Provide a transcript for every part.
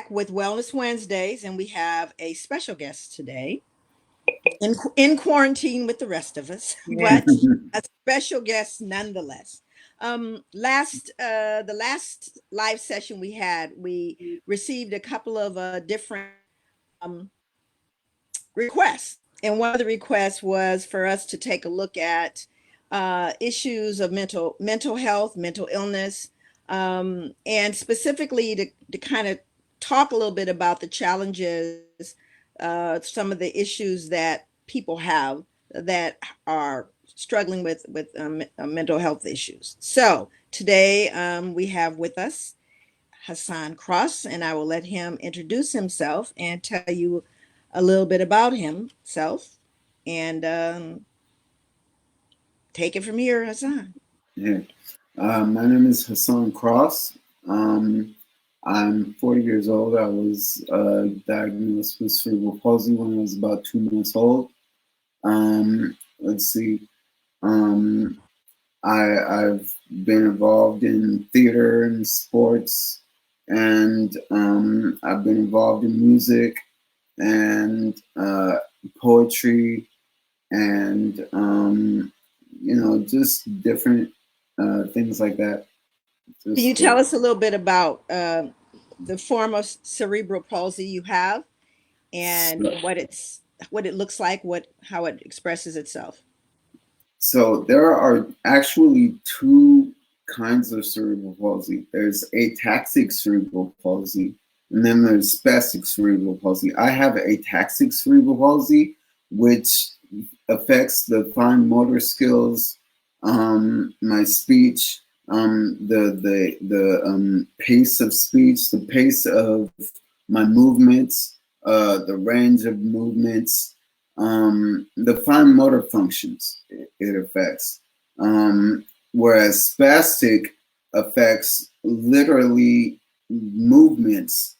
back with Wellness Wednesdays, and we have a special guest today in quarantine with the rest of us, but a special guest nonetheless. The last live session we had, we received a couple of different um, requests, and one of the requests was for us to take a look at issues of mental health, mental illness, and specifically to kind of talk a little bit about the challenges, some of the issues that people have that are struggling with mental health issues. So today we have with us Hassan Cross, and I will let him introduce himself and tell you a little bit about himself, and take it from here, Hassan. Yeah. My name is Hassan Cross. I'm 40 years old. I was diagnosed with cerebral palsy when I was about 2 months old. Let's see. Um, I've been involved in theater and sports, and I've been involved in music and poetry and just different things like that. Can you Just tell us a little bit about the form of cerebral palsy you have and so, what it looks like, how it expresses itself? so there are actually two kinds of cerebral palsy. There's ataxic cerebral palsy, and then there's spastic cerebral palsy. I have ataxic cerebral palsy, which affects the fine motor skills, my speech, the pace of speech, the pace of my movements, the range of movements, the fine motor functions it affects. Whereas spastic affects literally movements.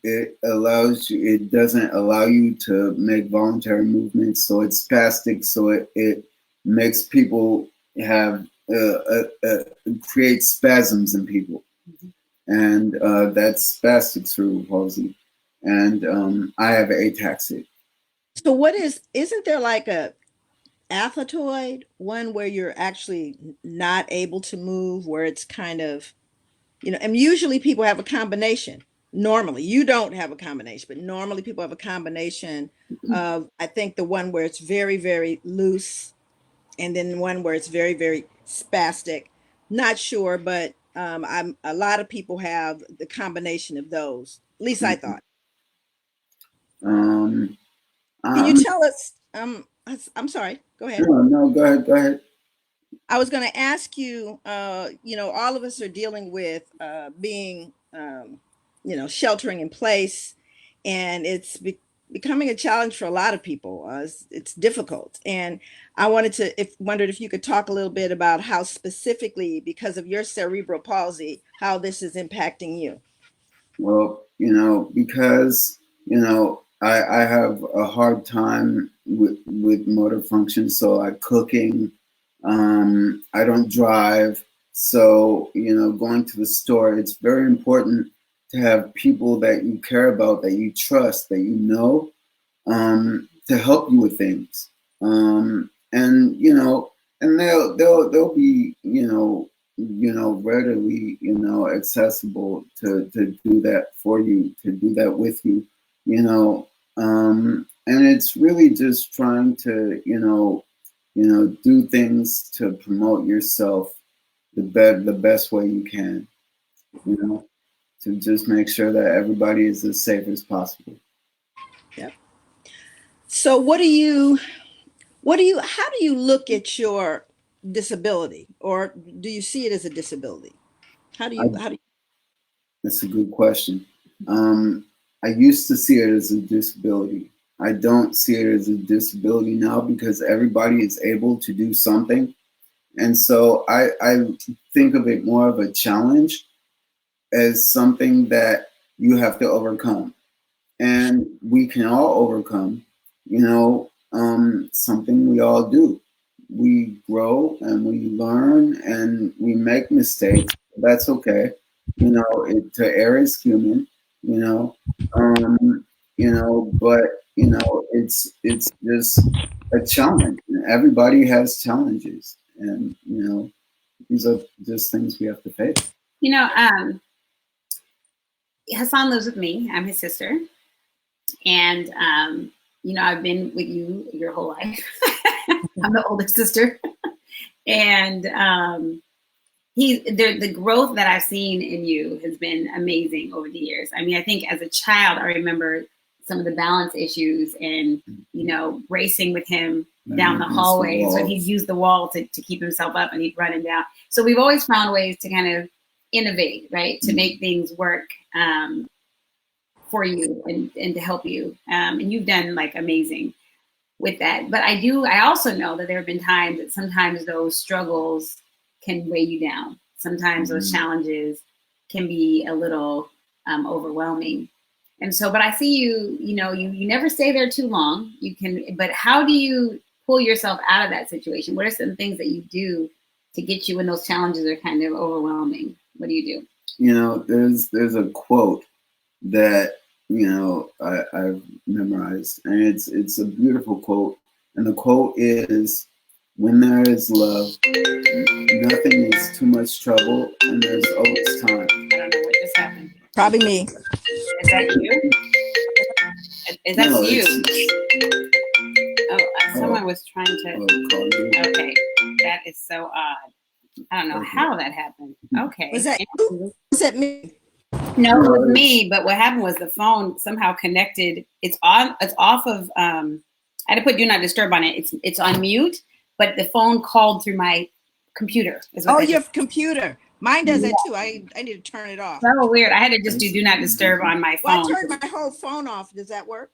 It doesn't allow you to make voluntary movements, so it's spastic. So it makes people have create spasms in people, and that's spastic cerebral palsy. And I have ataxic. So isn't there like a athetoid one where you're actually not able to move, where it's kind of, and usually people have a combination. Normally, you don't have a combination, but normally people have a combination of, I think, the one where it's very, very loose, and then one where it's very, very spastic. Not sure, but I'm a lot of people have the combination of those. At least I thought. Um, Can you I'm tell us? I'm sorry. Go ahead. no, go ahead, go ahead. I was going to ask you, all of us are dealing with being, sheltering in place, and it's becoming a challenge for a lot of people. It's difficult, and I wondered if you could talk a little bit about how specifically, because of your cerebral palsy, how this is impacting you. Well, because I have a hard time with motor function, so I cooking. I don't drive, so going to the store, it's very important to have people that you care about, that you trust, that you know, to help you with things. And and they'll be readily accessible to do that for you, to do that with you, and it's really just trying to do things to promote yourself the best way you can, you know to just make sure that everybody is as safe as possible. Yeah. So how do you look at your disability, or do you see it as a disability? I, How do that's a good question. um, I used to see it as a disability. I don't see it as a disability now because everybody is able to do something, and so I think of it more of a challenge, as something that you have to overcome, and we can all overcome. Something we all do. We grow and we learn and we make mistakes. That's okay. To err is human, you know, but it's just a challenge. Everybody has challenges, and these are just things we have to face. Hassan lives with me. I'm his sister, and I've been with you your whole life. I'm the oldest sister, and the growth that I've seen in you has been amazing over the years. I mean, I think as a child, I remember some of the balance issues and, racing with him down the hallway. So he'd use the wall to keep himself up and he'd run him down. So we've always found ways to kind of innovate, right? To make things work for you and to help you. And you've done like amazing with that. But I also know that there have been times that sometimes those struggles can weigh you down. Sometimes those challenges can be a little overwhelming. And so, but I see you never stay there too long. But how do you pull yourself out of that situation? What are some things that you do to get you when those challenges are kind of overwhelming? What do you do? There's a quote that, I've memorized, and it's a beautiful quote. And the quote is, when there is love, nothing is too much trouble, and there's always time. I don't know what just happened. Probably me. Is that you? Is that you? Someone was trying to. Okay, that is so odd. I don't know how that happened. Okay. Was that you? Was that me? No, it was me. But what happened was the phone somehow connected. It's off of. I had to put do not disturb on it. It's on mute, but the phone called through my computer. Oh, your computer. Mine does that too. I need to turn it off. So weird. I had to just do not disturb on my phone. Well, I turned my whole phone off. Does that work?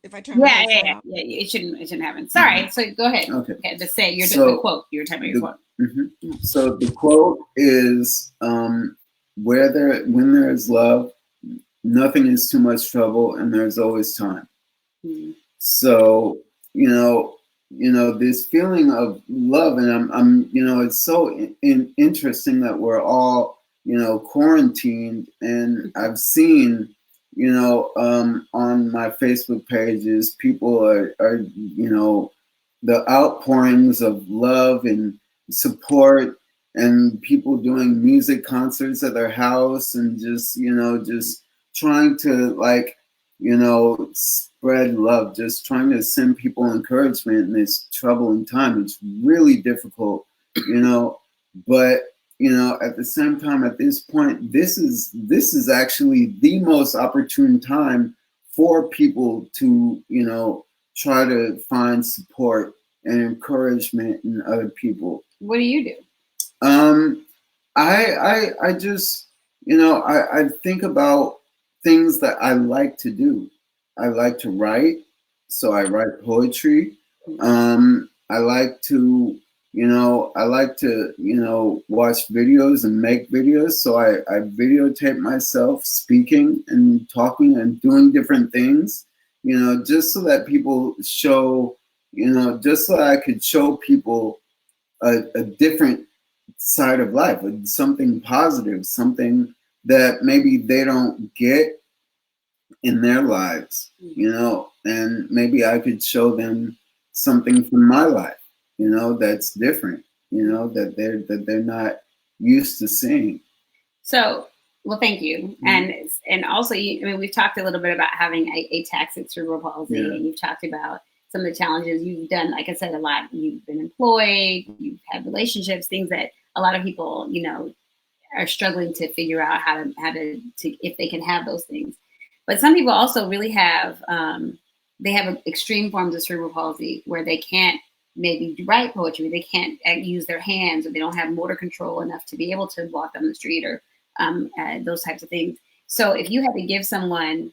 If I turn my whole phone off? Yeah. It shouldn't happen. Sorry. So go ahead. Okay. Just say the quote. You were talking about your quote. Mm-hmm. So the quote is, when there is love, nothing is too much trouble, and there's always time. Mm-hmm. So, this feeling of love, and I'm it's so interesting that we're all, quarantined, and I've seen, on my Facebook pages, people are the outpourings of love and support, and people doing music concerts at their house, and just trying to spread love, just trying to send people encouragement in this troubling time. It's really difficult, but at the same time, at this point, this is actually the most opportune time for people to try to find support and encouragement in other people. What do you do? I just I think about things that I like to do. I like to write, so I write poetry. I like to watch videos and make videos. So I videotape myself speaking and talking and doing different things, just so that people show, just so I could show people a different side of life, something positive, something that maybe they don't get in their lives, and maybe I could show them something from my life, that's different, that they're not used to seeing. So, well, thank you. Mm-hmm. And also, we've talked a little bit about having a ataxic cerebral palsy, and you've talked about some of the challenges you've done. Like I said, a lot. You've been employed, you've had relationships, things that a lot of people, are struggling to figure out how to if they can have those things. But some people also really have they have extreme forms of cerebral palsy where they can't maybe write poetry, they can't use their hands, or they don't have motor control enough to be able to walk down the street, or those types of things. So if you had to give someone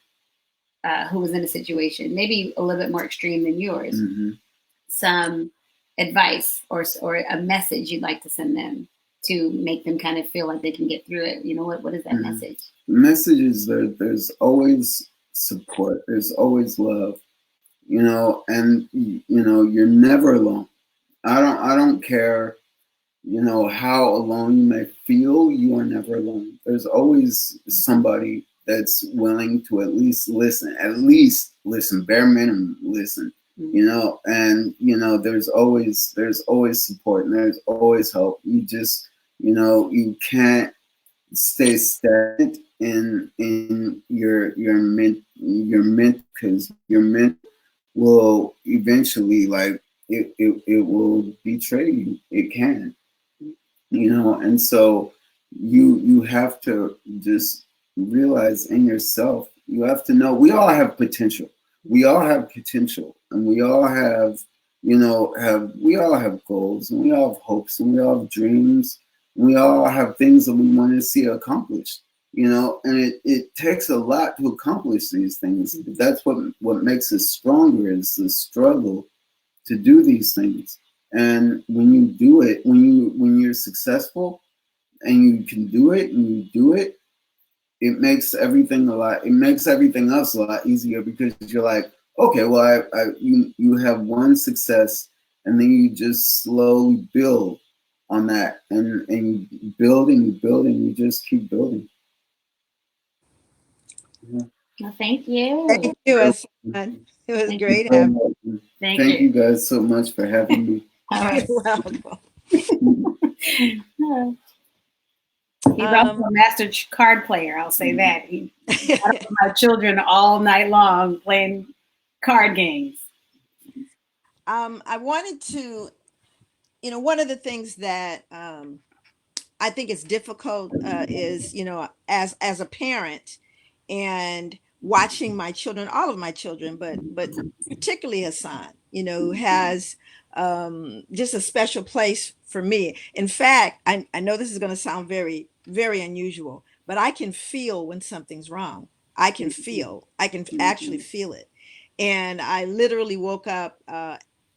who was in a situation maybe a little bit more extreme than yours, some advice or a message you'd like to send them to make them kind of feel like they can get through it, what is that message? The message is that there's always support, there's always love, and you're never alone. I don't care, how alone you may feel, you are never alone. There's always somebody that's willing to at least listen, bare minimum listen, you know, and you know, there's always support and there's always help. You just, you know, you can't stay stagnant in your ment, because your ment will eventually, like, it will betray you. It can, you know. And so you have to just realize in yourself, you have to know we all have potential. We all have potential, and we all have, you know, we all have goals, and we all have hopes, and we all have dreams. We all have things that we want to see accomplished, you know, and it takes a lot to accomplish these things. But that's what makes us stronger, is the struggle to do these things. And when you do it, when you're successful and you can do it and you do it, it makes everything else a lot easier, because you're like, okay, well, you have one success, and then you just slowly build on that, and you build and you build and you just keep building. Yeah. Well, thank you. Thank you, Hassan. It was great having you. Thank you guys so much for having me. All right. You're welcome. He's also a master card player. I'll say that. He got my children all night long playing card games. I wanted to, you know, one of the things that I think is difficult is, you know, as a parent and watching my children, all of my children, but particularly Hassan, you know, who has just a special place for me. In fact, I know this is going to sound very, very unusual, but I can feel when something's wrong. I can actually feel it. And I literally woke up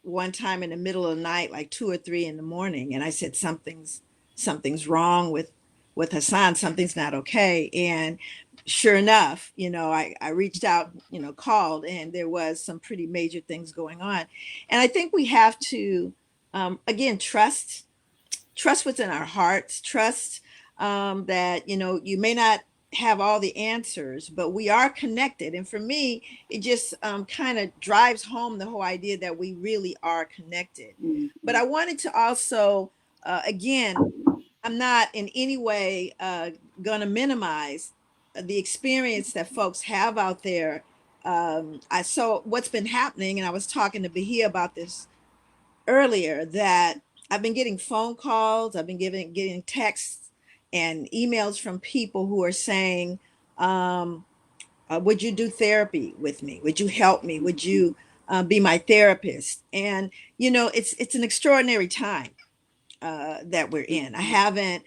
one time in the middle of the night, like 2 or 3 in the morning, and I said, something's wrong with Hassan. Something's not okay. And sure enough, you know, I reached out, you know, called, and there was some pretty major things going on. And I think we have to, again, trust what's in our hearts, trust that, you know, you may not have all the answers, but we are connected. And for me, it just kind of drives home the whole idea that we really are connected. Mm-hmm. But I wanted to also, again, I'm not in any way going to minimize the experience that folks have out there. I saw what's been happening, and I was talking to Bahia about this earlier, that I've been getting phone calls, I've been getting texts and emails from people who are saying, would you do therapy with me? Would you help me? Would you be my therapist? And, you know, it's an extraordinary time that we're in. I haven't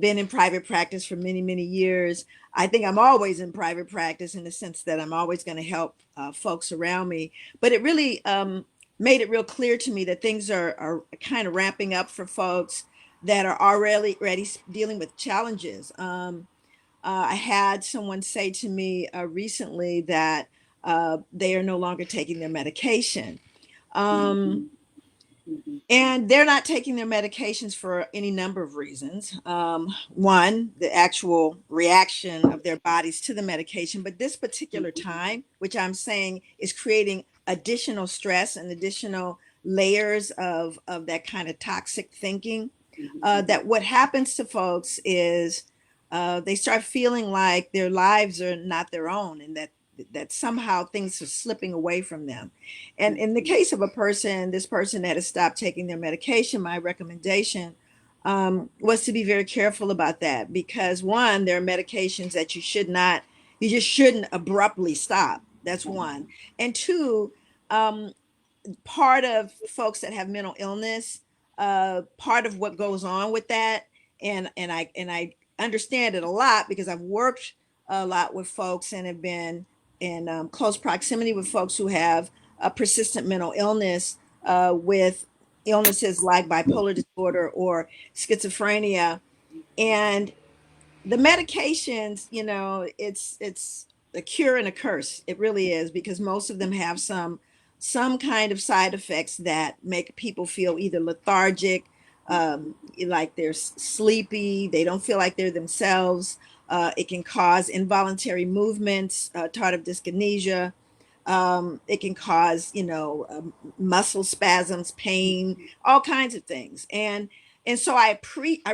been in private practice for many, many years. I think I'm always in private practice in the sense that I'm always going to help folks around me. But it really made it real clear to me that things are kind of ramping up for folks that are already dealing with challenges. I had someone say to me recently that they are no longer taking their medication. And they're not taking their medications for any number of reasons. One, the actual reaction of their bodies to the medication, but this particular time, which I'm saying is creating additional stress and additional layers of that kind of toxic thinking, that what happens to folks is they start feeling like their lives are not their own, and that somehow things are slipping away from them. And in the case of this person that has stopped taking their medication, my recommendation was to be very careful about that, because one, there are medications that you just shouldn't abruptly stop. That's one. And two, part of folks that have mental illness, part of what goes on with that, and I understand it a lot because I've worked a lot with folks and have been in close proximity with folks who have a persistent mental illness, with illnesses like bipolar disorder or schizophrenia. And the medications, you know, it's a cure and a curse. It really is, because most of them have some kind of side effects that make people feel either lethargic, like they're sleepy, they don't feel like they're themselves. It can cause involuntary movements, tardive dyskinesia. It can cause, muscle spasms, pain, all kinds of things. And so I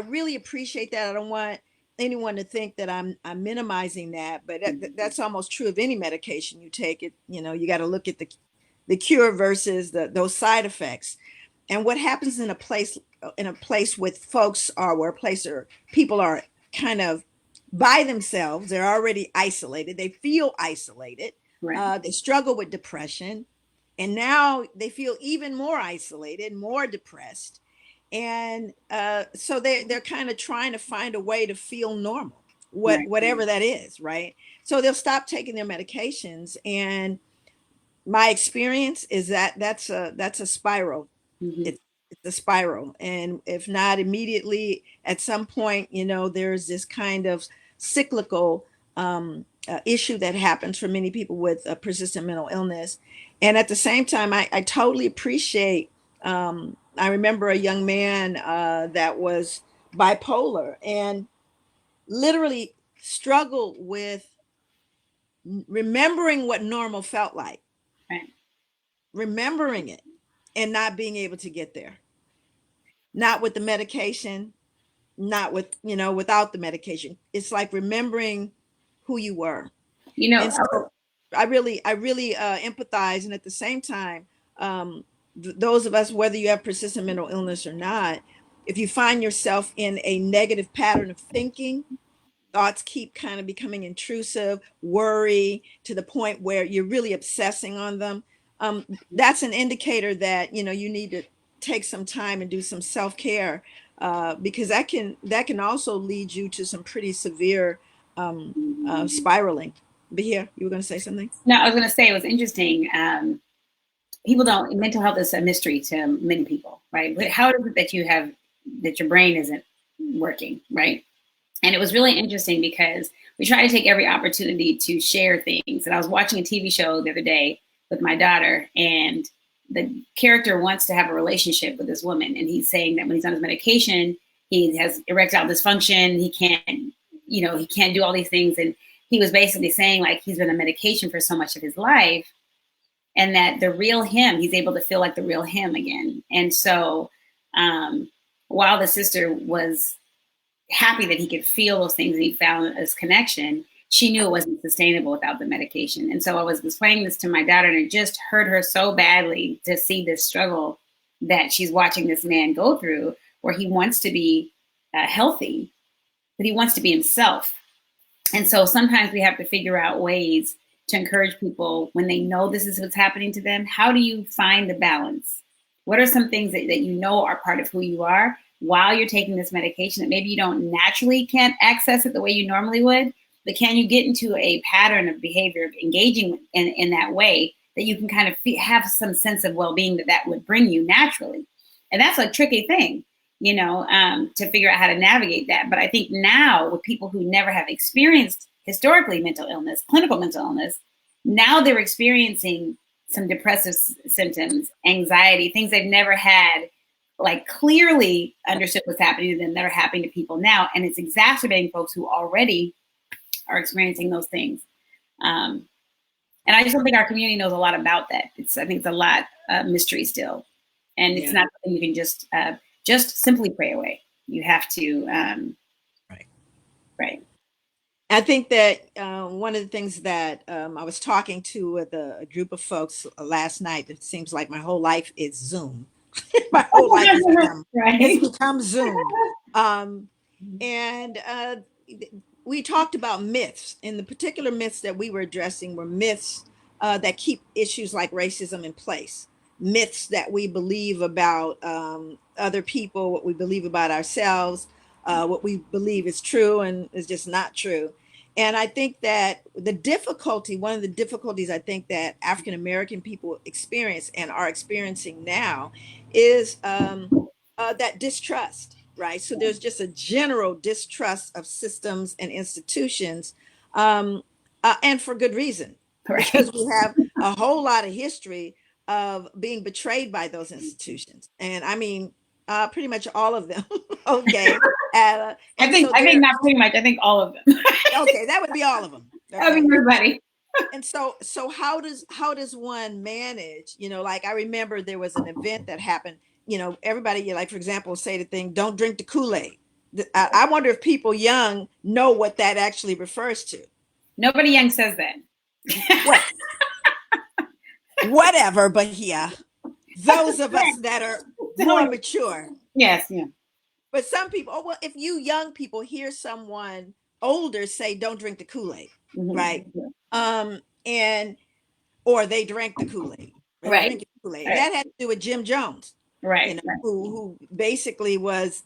really appreciate that. I don't want anyone to think that I'm minimizing that, but that's almost true of any medication you take. It, you got to look at the cure versus those side effects. And what happens in a place with folks are where a place or people are kind of by themselves. They're already isolated. They feel isolated. Right. They struggle with depression, and now they feel even more isolated, more depressed, and so they're kind of trying to find a way to feel normal, Right. whatever that is, right? So they'll stop taking their medications, and my experience is that that's a spiral. Mm-hmm. It's a spiral, and if not immediately, at some point, there's this kind of cyclical issue that happens for many people with persistent mental illness. And at the same time, I totally appreciate. I remember a young man that was bipolar and literally struggled with remembering what normal felt like, Right. remembering it, and not being able to get there. Not with the medication, not with, without the medication. It's like remembering who you were. You know, And so I really empathize. And at the same time, those of us, whether you have persistent mental illness or not, if you find yourself in a negative pattern of thinking, thoughts keep kind of becoming intrusive, worry to the point where you're really obsessing on them. That's an indicator that, you need to take some time and do some self-care, because that can also lead you to some pretty severe spiraling. But here, you were going to say something? no, I was going to say it was interesting. People don't, mental health is a mystery to many people, right? But how is it that your brain isn't working, right? And it was really interesting because we try to take every opportunity to share things. And I was watching a TV show the other day with my daughter, and the character wants to have a relationship with this woman. And he's saying that when he's on his medication, he has erectile dysfunction. He can't do all these things. And he was basically saying, like, he's been on medication for so much of his life, and that the real him, he's able to feel like the real him again. And so while the sister was happy that he could feel those things and he found his connection, she knew it wasn't sustainable without the medication. And so I was explaining this to my daughter, and it just hurt her so badly to see this struggle that she's watching this man go through, where he wants to be healthy, but he wants to be himself. And so sometimes we have to figure out ways to encourage people when they know this is what's happening to them. How do you find the balance? What are some things that you know are part of who you are while you're taking this medication that maybe you don't naturally can't access it the way you normally would, but can you get into a pattern of behavior of engaging in that way that you can kind of have some sense of well-being that would bring you naturally? And that's a tricky thing, to figure out how to navigate that. But I think now with people who never have experienced historically mental illness, clinical mental illness, now they're experiencing some depressive symptoms, anxiety, things they've never had, like clearly understood what's happening to them that are happening to people now. And it's exacerbating folks who already are experiencing those things. And I just don't think our community knows a lot about that. I think it's a lot mystery still. And it's not something you can just simply pray away. You have to, right. I think that one of the things that I was talking to with a group of folks last night, it seems like my whole life is Zoom. My whole life has become Zoom. And we talked about myths, and the particular myths that we were addressing were myths that keep issues like racism in place. Myths that we believe about other people, what we believe about ourselves, what we believe is true and is just not true. And I think that one of the difficulties I think that African American people experience and are experiencing now is that distrust, right? So there's just a general distrust of systems and institutions, and for good reason, because we have a whole lot of history of being betrayed by those institutions. And I mean, pretty much all of them. Okay. I And think so I think not pretty much. I think all of them. okay, that would be all of them. That'd Okay. be everybody. And so how does one manage, like I remember there was an event that happened, everybody, like, for example, say the thing, don't drink the Kool-Aid. I wonder if people young know what that actually refers to. Nobody young says that. Well, whatever, but yeah, those of us that are more mature. Yes, yeah. But some people, oh, well, if you young people hear someone older say, don't drink the Kool-Aid, Mm-hmm. right? And, or they drank the Kool-Aid. Right. Drinking Kool-Aid. Right. And that had to do with Jim Jones, Right. who basically was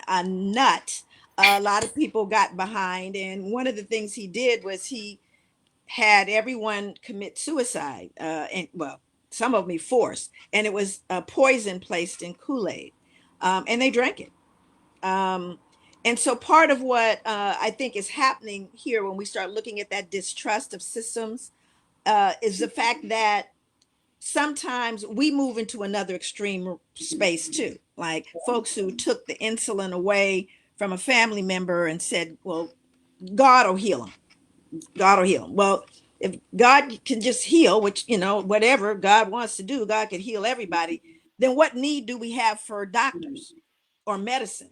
a nut. A lot of people got behind. And one of the things he did was he had everyone commit suicide. And well, some of them he forced. And it was poison placed in Kool-Aid. And they drank it. And so part of what I think is happening here when we start looking at that distrust of systems is the fact that sometimes we move into another extreme space too. Like folks who took the insulin away from a family member and said, well, God will heal them. God will heal them. Well, if God can just heal, which, whatever God wants to do, God can heal everybody, then what need do we have for doctors or medicine?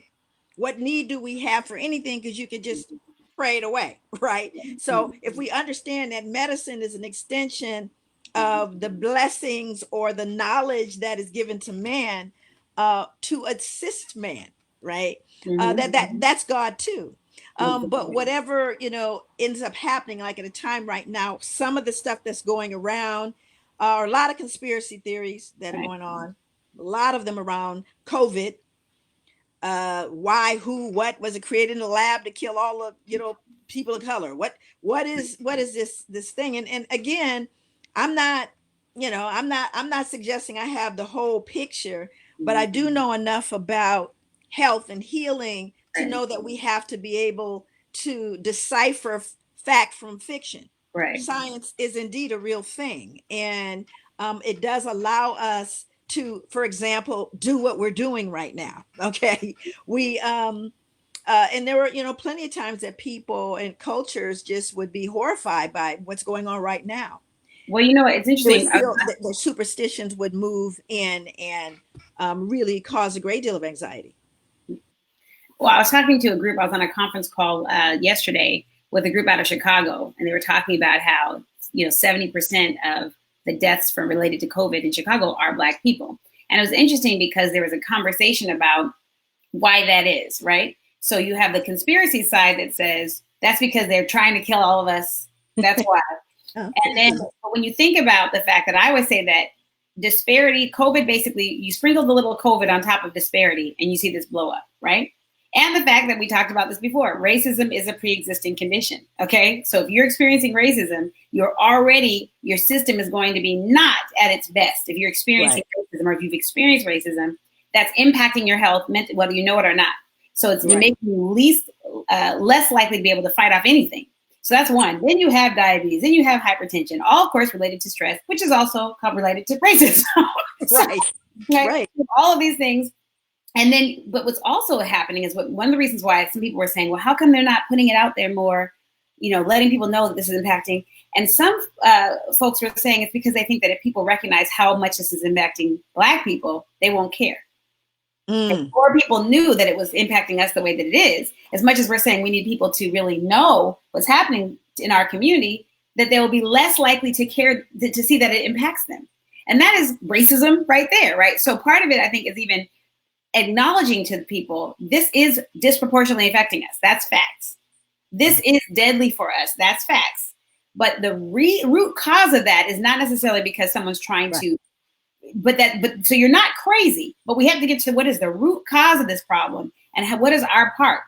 What need do we have for anything? Because you could just pray it away, right? So if we understand that medicine is an extension of the blessings or the knowledge that is given to man to assist man, right? That's God too. But whatever, ends up happening, like at a time right now, some of the stuff that's going around are a lot of conspiracy theories that are going on, a lot of them around COVID. Why, who, what was it created in the lab to kill all of, people of color? What is this thing? And again, I'm not suggesting I have the whole picture, but I do know enough about health and healing to know that we have to be able to decipher fact from fiction. Right. Science is indeed a real thing, and it does allow us to, for example, do what we're doing right now. Okay. We and there were, plenty of times that people and cultures just would be horrified by what's going on right now. Well, it's interesting. The superstitions would move in and really cause a great deal of anxiety. Well, I was talking to a group. I was on a conference call yesterday with a group out of Chicago, and they were talking about how 70% of the deaths related to COVID in Chicago are Black people. And it was interesting because there was a conversation about why that is, right? So you have the conspiracy side that says that's because they're trying to kill all of us. That's why. And then when you think about the fact that I would say that disparity, COVID, basically you sprinkle the little COVID on top of disparity and you see this blow up, right? And the fact that we talked about this before, racism is a pre-existing condition, okay? So if you're experiencing racism, your system is going to be not at its best. If you're experiencing racism or if you've experienced racism, that's impacting your health, whether you know it or not. So it's making you less likely to be able to fight off anything. So that's one. Then you have diabetes, then you have hypertension, all of course related to stress, which is also related to racism. Right. All of these things. And then, but what's also happening is one of the reasons why some people were saying, well, how come they're not putting it out there more, letting people know that this is impacting? And some folks were saying it's because they think that if people recognize how much this is impacting Black people, they won't care. If more people knew that it was impacting us the way that it is, as much as we're saying we need people to really know what's happening in our community, that they will be less likely to care to see that it impacts them. And that is racism right there, right? So part of it, I think, is even acknowledging to the people, this is disproportionately affecting us. That's facts. This is deadly for us. That's facts. But the root cause of that is not necessarily because someone's trying to, but so you're not crazy, but we have to get to what is the root cause of this problem and what is our part.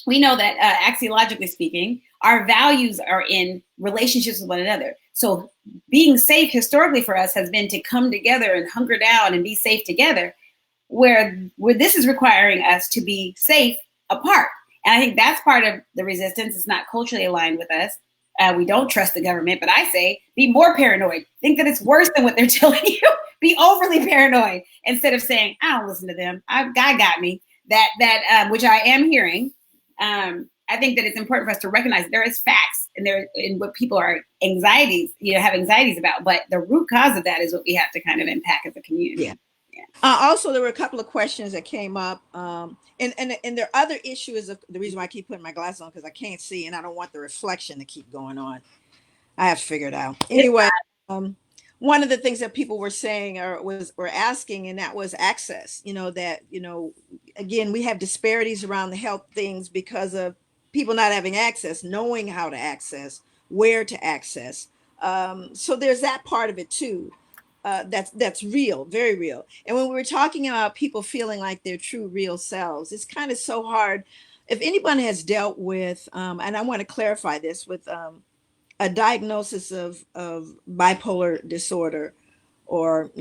We know that axiologically speaking, our values are in relationships with one another. So being safe historically for us has been to come together and hunker down and be safe together, where this is requiring us to be safe apart. And I think that's part of the resistance. It's not culturally aligned with us. We don't trust the government, but I say be more paranoid. Think that it's worse than what they're telling you. Be overly paranoid instead of saying, I don't listen to them. God got me. That which I am hearing. I think that it's important for us to recognize there is facts and there in what people are have anxieties about, but the root cause of that is what we have to kind of impact as a community. Yeah. Also, there were a couple of questions that came up, and there are other issues of the reason why I keep putting my glasses on, because I can't see and I don't want the reflection to keep going on. I have to figure it out. Anyway, one of the things that people were saying were asking, and that was access. Again, we have disparities around the health things because of people not having access, knowing how to access, where to access. So there's that part of it too. That's real, very real. And when we were talking about people feeling like their true real selves, it's kind of so hard. If anyone has dealt with, and I want to clarify this, with a diagnosis of bipolar disorder, or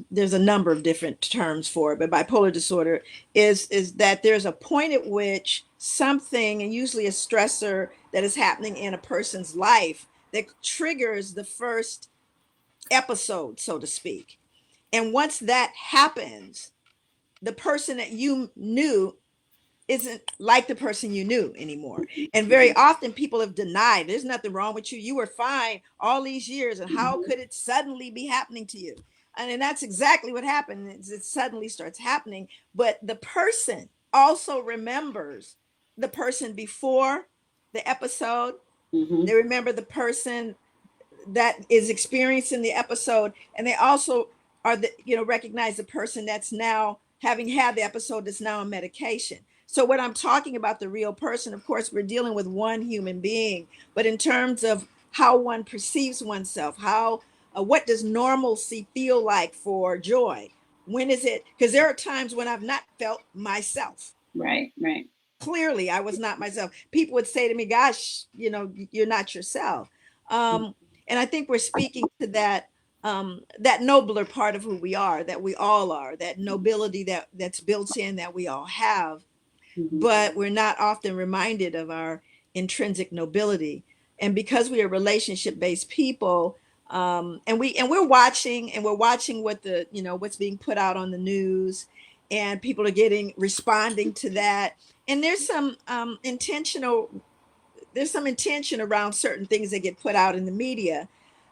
there's a number of different terms for it, but bipolar disorder is that there's a point at which something, and usually a stressor that is happening in a person's life, that triggers the first episode, so to speak. And once that happens, the person that you knew isn't like the person you knew anymore. And very often people have denied, there's nothing wrong with you. You were fine all these years, and how could it suddenly be happening to you? And that's exactly what happened. It suddenly starts happening. But the person also remembers the person before the episode. They remember the person that is experiencing the episode, and they also recognize the person that's now having had the episode, that's now on medication. So when I'm talking about the real person, of course, we're dealing with one human being, but in terms of how one perceives oneself, what does normalcy feel like for Joy? When is it? Because there are times when I've not felt myself. Right. Clearly, I was not myself. People would say to me, gosh, you're not yourself. And I think we're speaking to that nobler part of who we are, that we all are, that nobility that's built in, that we all have. But we're not often reminded of our intrinsic nobility. And because we are relationship-based people, and we're watching what what's being put out on the news, and people are responding to that. And there's some intention around certain things that get put out in the media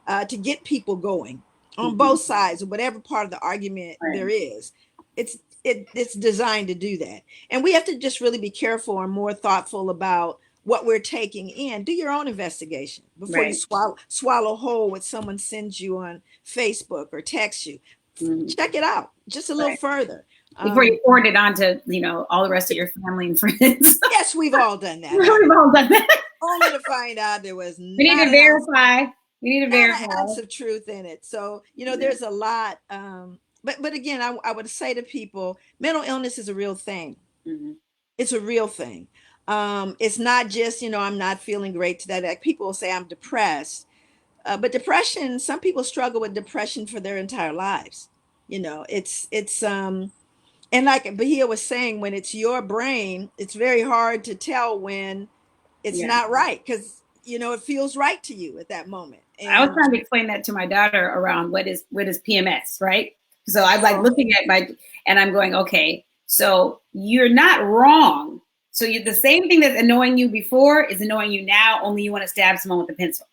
to get people going on both sides, whatever part of the argument there is. It's designed to do that. And we have to just really be careful and more thoughtful about what we're taking in. Do your own investigation before you swallow whole what someone sends you on Facebook or texts you. Check it out just a little further. Before you forward it on to, all the rest of your family and friends. Yes, we've all done that. We've all done that. Only to find out there was We need to verify. We need to verify. An ounce of truth in it. So, there's a lot. But again, I would say to people, mental illness is a real thing. It's a real thing. It's not just, I'm not feeling great today. Like people will say I'm depressed. But depression, some people struggle with depression for their entire lives. And like Bahia was saying, when it's your brain, it's very hard to tell when it's not right, because it feels right to you at that moment. And I was trying to explain that to my daughter around what is PMS, right? So I'm like looking at and I'm going, okay, so you're not wrong. So the same thing that's annoying you before is annoying you now, only you want to stab someone with a pencil.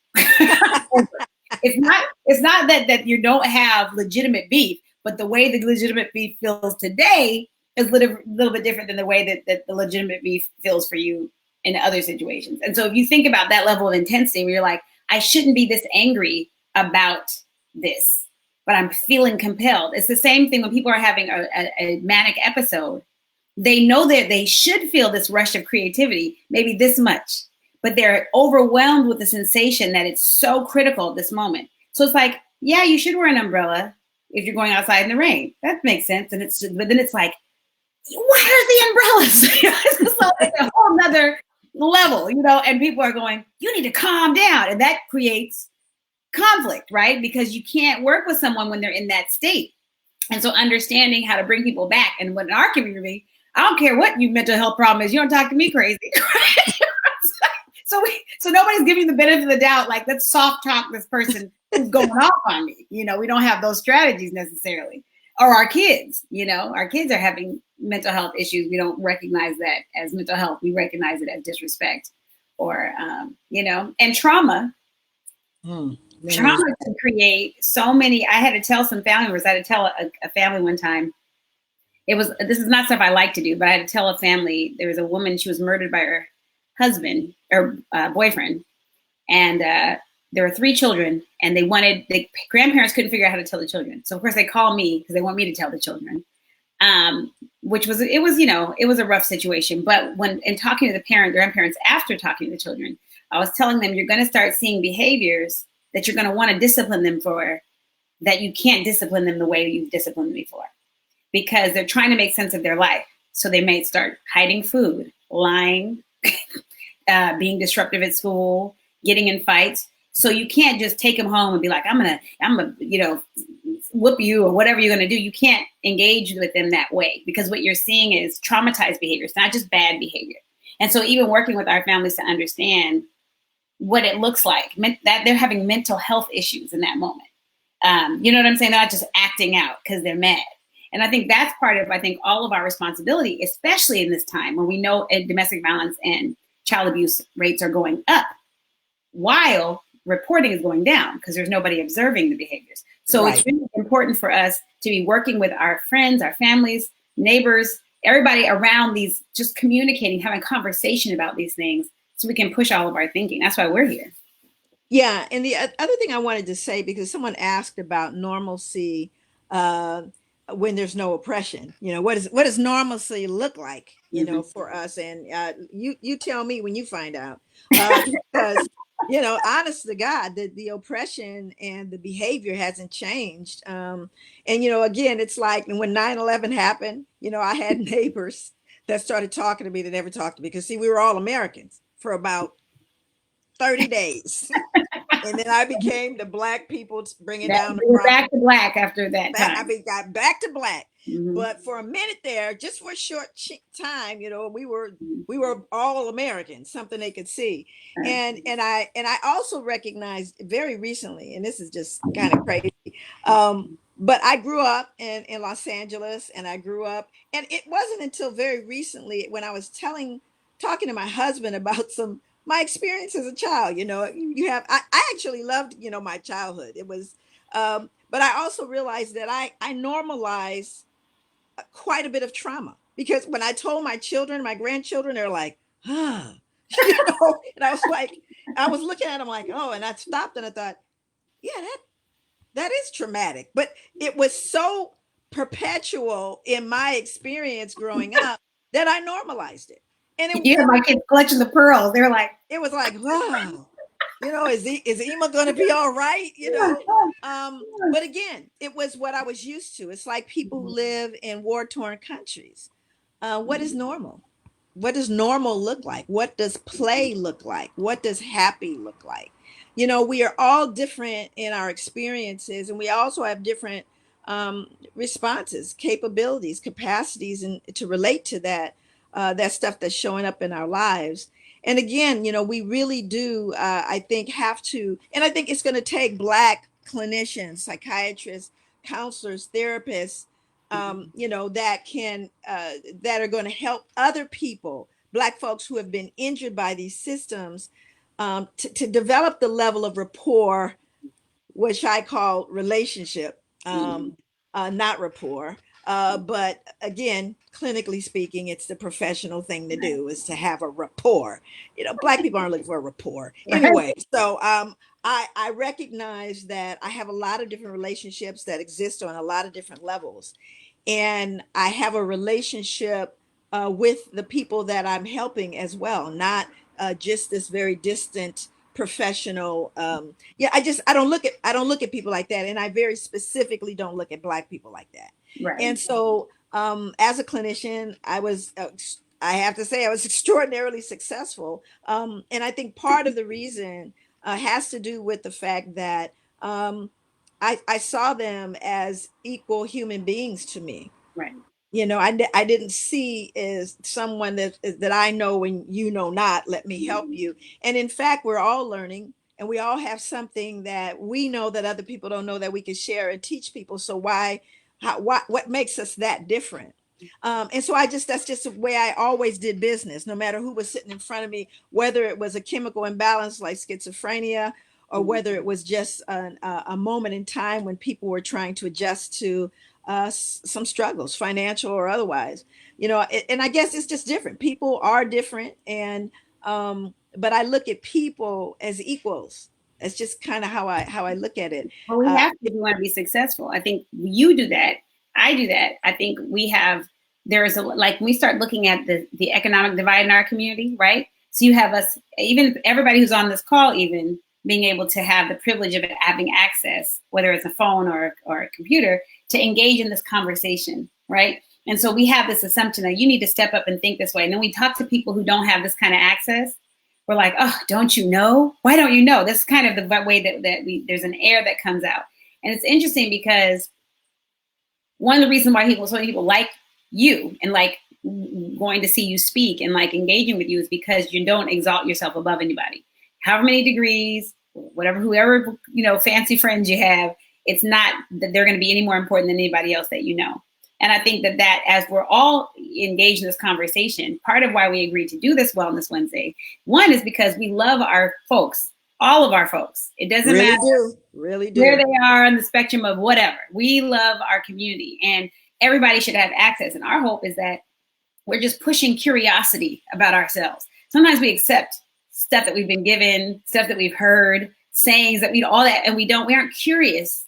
It's not that you don't have legitimate beef, but the way the legitimate beef feels today is a little bit different than the way that the legitimate beef feels for you in other situations. And so if you think about that level of intensity where you're like, I shouldn't be this angry about this, but I'm feeling compelled. It's the same thing when people are having a manic episode. They know that they should feel this rush of creativity, maybe this much, but they're overwhelmed with the sensation that it's so critical at this moment. So it's like, yeah, you should wear an umbrella if you're going outside in the rain. That makes sense. But then it's like, what are the umbrellas? It's like a whole nother level, and people are going, you need to calm down. And that creates conflict, right? Because you can't work with someone when they're in that state. And so understanding how to bring people back. And when in our community, I don't care what your mental health problem is, you don't talk to me crazy. So nobody's giving the benefit of the doubt. Like, let's soft talk this person who's going off on me. We don't have those strategies necessarily. Or our kids, our kids are having mental health issues. We don't recognize that as mental health. We recognize it as disrespect or, and trauma. Trauma can create so many. I had to tell some family members, I had to tell a family one time. This is not stuff I like to do, but I had to tell a family, there was a woman, she was murdered by her husband or boyfriend. And there were 3 children, and the grandparents couldn't figure out how to tell the children. So of course they called me because they want me to tell the children, it was a rough situation. But in talking to the grandparents after talking to the children, I was telling them, you're going to start seeing behaviors that you're going to want to discipline them for, that you can't discipline them the way you've disciplined them before, because they're trying to make sense of their life. So they may start hiding food, lying, being disruptive at school, getting in fights. So you can't just take them home and be like, I'm gonna, whoop you or whatever you're gonna do. You can't engage with them that way, because what you're seeing is traumatized behavior. It's not just bad behavior. And so even working with our families to understand what it looks like, that they're having mental health issues in that moment. You know what I'm saying? They're not just acting out because they're mad. And I think that's part of, all of our responsibility, especially in this time when we know domestic violence and child abuse rates are going up, while reporting is going down because there's nobody observing the behaviors. So It's really important for us to be working with our friends, our families, neighbors, everybody around these, just communicating, having conversation about these things so we can push all of our thinking. That's why we're here. Yeah. And the other thing I wanted to say, because someone asked about normalcy when there's no oppression, what does normalcy look like, for us? And you tell me when you find out, because honest to God, the oppression and the behavior hasn't changed. And again, it's like when 9/11 happened, I had neighbors that started talking to me that never talked to me, because see, we were all Americans for about 30 days. And then I became the Black people bringing down the problem. Back to Black after that time. Got back to Black. Mm-hmm. But for a minute there, just for a short time, we were all Americans, something they could see. And I also recognized very recently, and this is just kind of crazy, but I grew up in Los Angeles, and I grew up, and it wasn't until very recently when I was talking to my husband about my experience as a child. I actually loved, my childhood. It was, but I also realized that I normalized quite a bit of trauma, because when I told my grandchildren, they're like, and I was looking at them like, oh, and I stopped and I thought, yeah, that is traumatic. But it was so perpetual in my experience growing up that I normalized it. And my kids clutching the pearls. They were like, it was like, wow, is Ema going to be all right? But again, it was what I was used to. It's like people who live in war-torn countries. What is normal? What does normal look like? What does play look like? What does happy look like? We are all different in our experiences, and we also have different responses, capabilities, capacities, and to relate to that stuff that's showing up in our lives. And again, we really do, I think, have to, and I think it's going to take Black clinicians, psychiatrists, counselors, therapists, that are going to help other people, Black folks who have been injured by these systems, to develop the level of rapport, which I call relationship, not rapport. But again, clinically speaking, it's the professional thing to do, is to have a rapport. Black people aren't looking for a rapport anyway. So I recognize that I have a lot of different relationships that exist on a lot of different levels. And I have a relationship with the people that I'm helping as well, not just this very distant professional. I don't look at people like that. And I very specifically don't look at Black people like that. Right. And so as a clinician, I have to say I was extraordinarily successful. And I think part of the reason has to do with the fact that I saw them as equal human beings to me. Right. I didn't see as someone that I know and you know not, let me help you. And in fact, we're all learning, and we all have something that we know that other people don't know that we can share and teach people. So what makes us that different? And so that's just the way I always did business, no matter who was sitting in front of me, whether it was a chemical imbalance like schizophrenia, or whether it was just a moment in time when people were trying to adjust to some struggles, financial or otherwise. And I guess it's just different. People are different, and but I look at people as equals. It's just kind of how I look at it. Well, we have to if we want to be successful. I think you do that. I do that. I think there's like when we start looking at the economic divide in our community, right? So you have us, even everybody who's on this call, even being able to have the privilege of having access, whether it's a phone or a computer, to engage in this conversation, right? And so we have this assumption that you need to step up and think this way. And then we talk to people who don't have this kind of access. We're like, oh, don't you know? Why don't you know? This is kind of the way that there's an air that comes out. And it's interesting because one of the reasons why so many people like you and like going to see you speak and like engaging with you is because you don't exalt yourself above anybody. However many degrees, whoever, fancy friends you have, it's not that they're going to be any more important than anybody else that you know. And I think that as we're all engaged in this conversation, part of why we agreed to do this Wellness Wednesday, one is because we love our folks, all of our folks. It doesn't matter really do where they are on the spectrum of whatever. We love our community, and everybody should have access. And our hope is that we're just pushing curiosity about ourselves. Sometimes we accept stuff that we've been given, stuff that we've heard, sayings that all that, and we aren't curious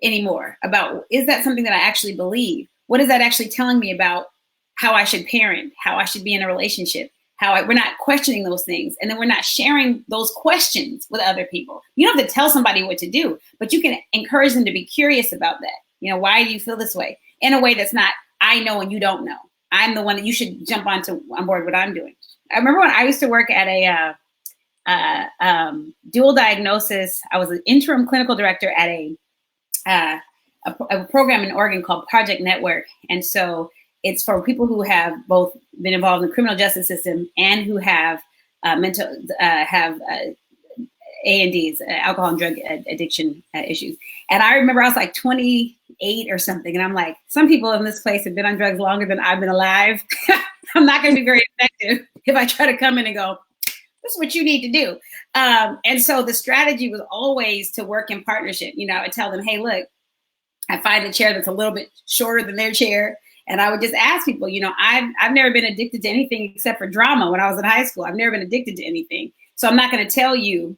anymore about, is that something that I actually believe? What is that actually telling me about how I should parent, how I should be in a relationship? We're not questioning those things. And then we're not sharing those questions with other people. You don't have to tell somebody what to do, but you can encourage them to be curious about that. Why do you feel this way? In a way that's not, I know and you don't know. I'm the one that you should jump on board what I'm doing. I remember when I used to work at a dual diagnosis. I was an interim clinical director at a program in Oregon called Project Network. And so it's for people who have both been involved in the criminal justice system and who have A&Ds, alcohol and drug addiction issues. And I remember I was like 28 or something. And I'm like, some people in this place have been on drugs longer than I've been alive. I'm not going to be very effective if I try to come in and go, this is what you need to do. And so the strategy was always to work in partnership. I tell them, hey, look, I find a chair that's a little bit shorter than their chair. And I would just ask people, I've never been addicted to anything except for drama when I was in high school. I've never been addicted to anything. So I'm not going to tell you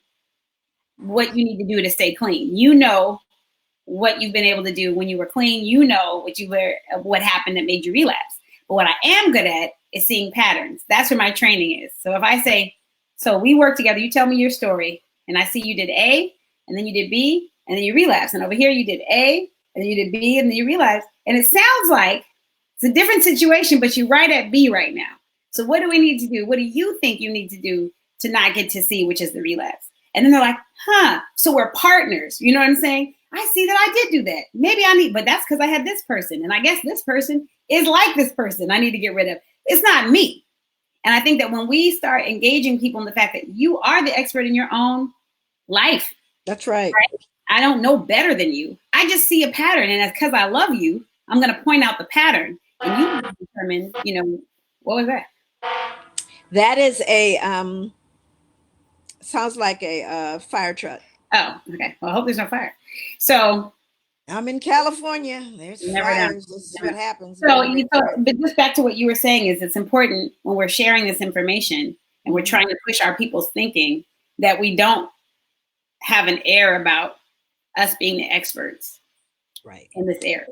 what you need to do to stay clean. You know what you've been able to do when you were clean. You know what happened that made you relapse. But what I am good at is seeing patterns. That's where my training is. So if I say, so we work together, you tell me your story, and I see you did A, and then you did B, and then you relapsed. And over here you did A, and then you did B, and then you relapsed. And it sounds like it's a different situation, but you're right at B right now. So what do we need to do? What do you think you need to do to not get to C, which is the relapse? And then they're like, so we're partners. You know what I'm saying? I see that I did do that. Maybe but that's because I had this person. And I guess this person is like this person I need to get rid of. It's not me. And I think that when we start engaging people in the fact that you are the expert in your own life. That's right. I don't know better than you. I just see a pattern. And because I love you, I'm going to point out the pattern. And you determine, what was that? That is sounds like a fire truck. Oh, okay. Well, I hope there's no fire. So I'm in California. There's fires. This is what happens. But just back to what you were saying is it's important when we're sharing this information and we're trying to push our people's thinking that we don't have an air about us being the experts in this area.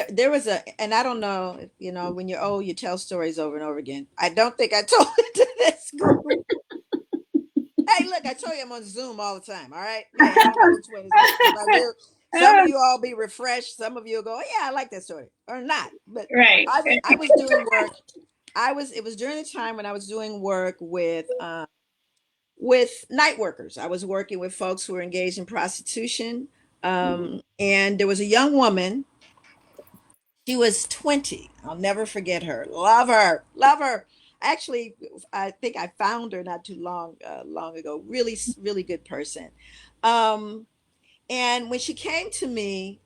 There was and I don't know, when you're old, you tell stories over and over again. I don't think I told it to this group. Hey, look, I told you I'm on Zoom all the time. All right. Hey, I don't know which way I do. Some of you all be refreshed. Some of you will go, oh, yeah, I like that story, or not. But right. I was doing work. It was during the time when I was doing work with night workers. I was working with folks who were engaged in prostitution. And there was a young woman. She was 20. I'll never forget her. Love her. Love her. Actually, I think I found her not too long ago. Really, really good person. Um, and when she came to me,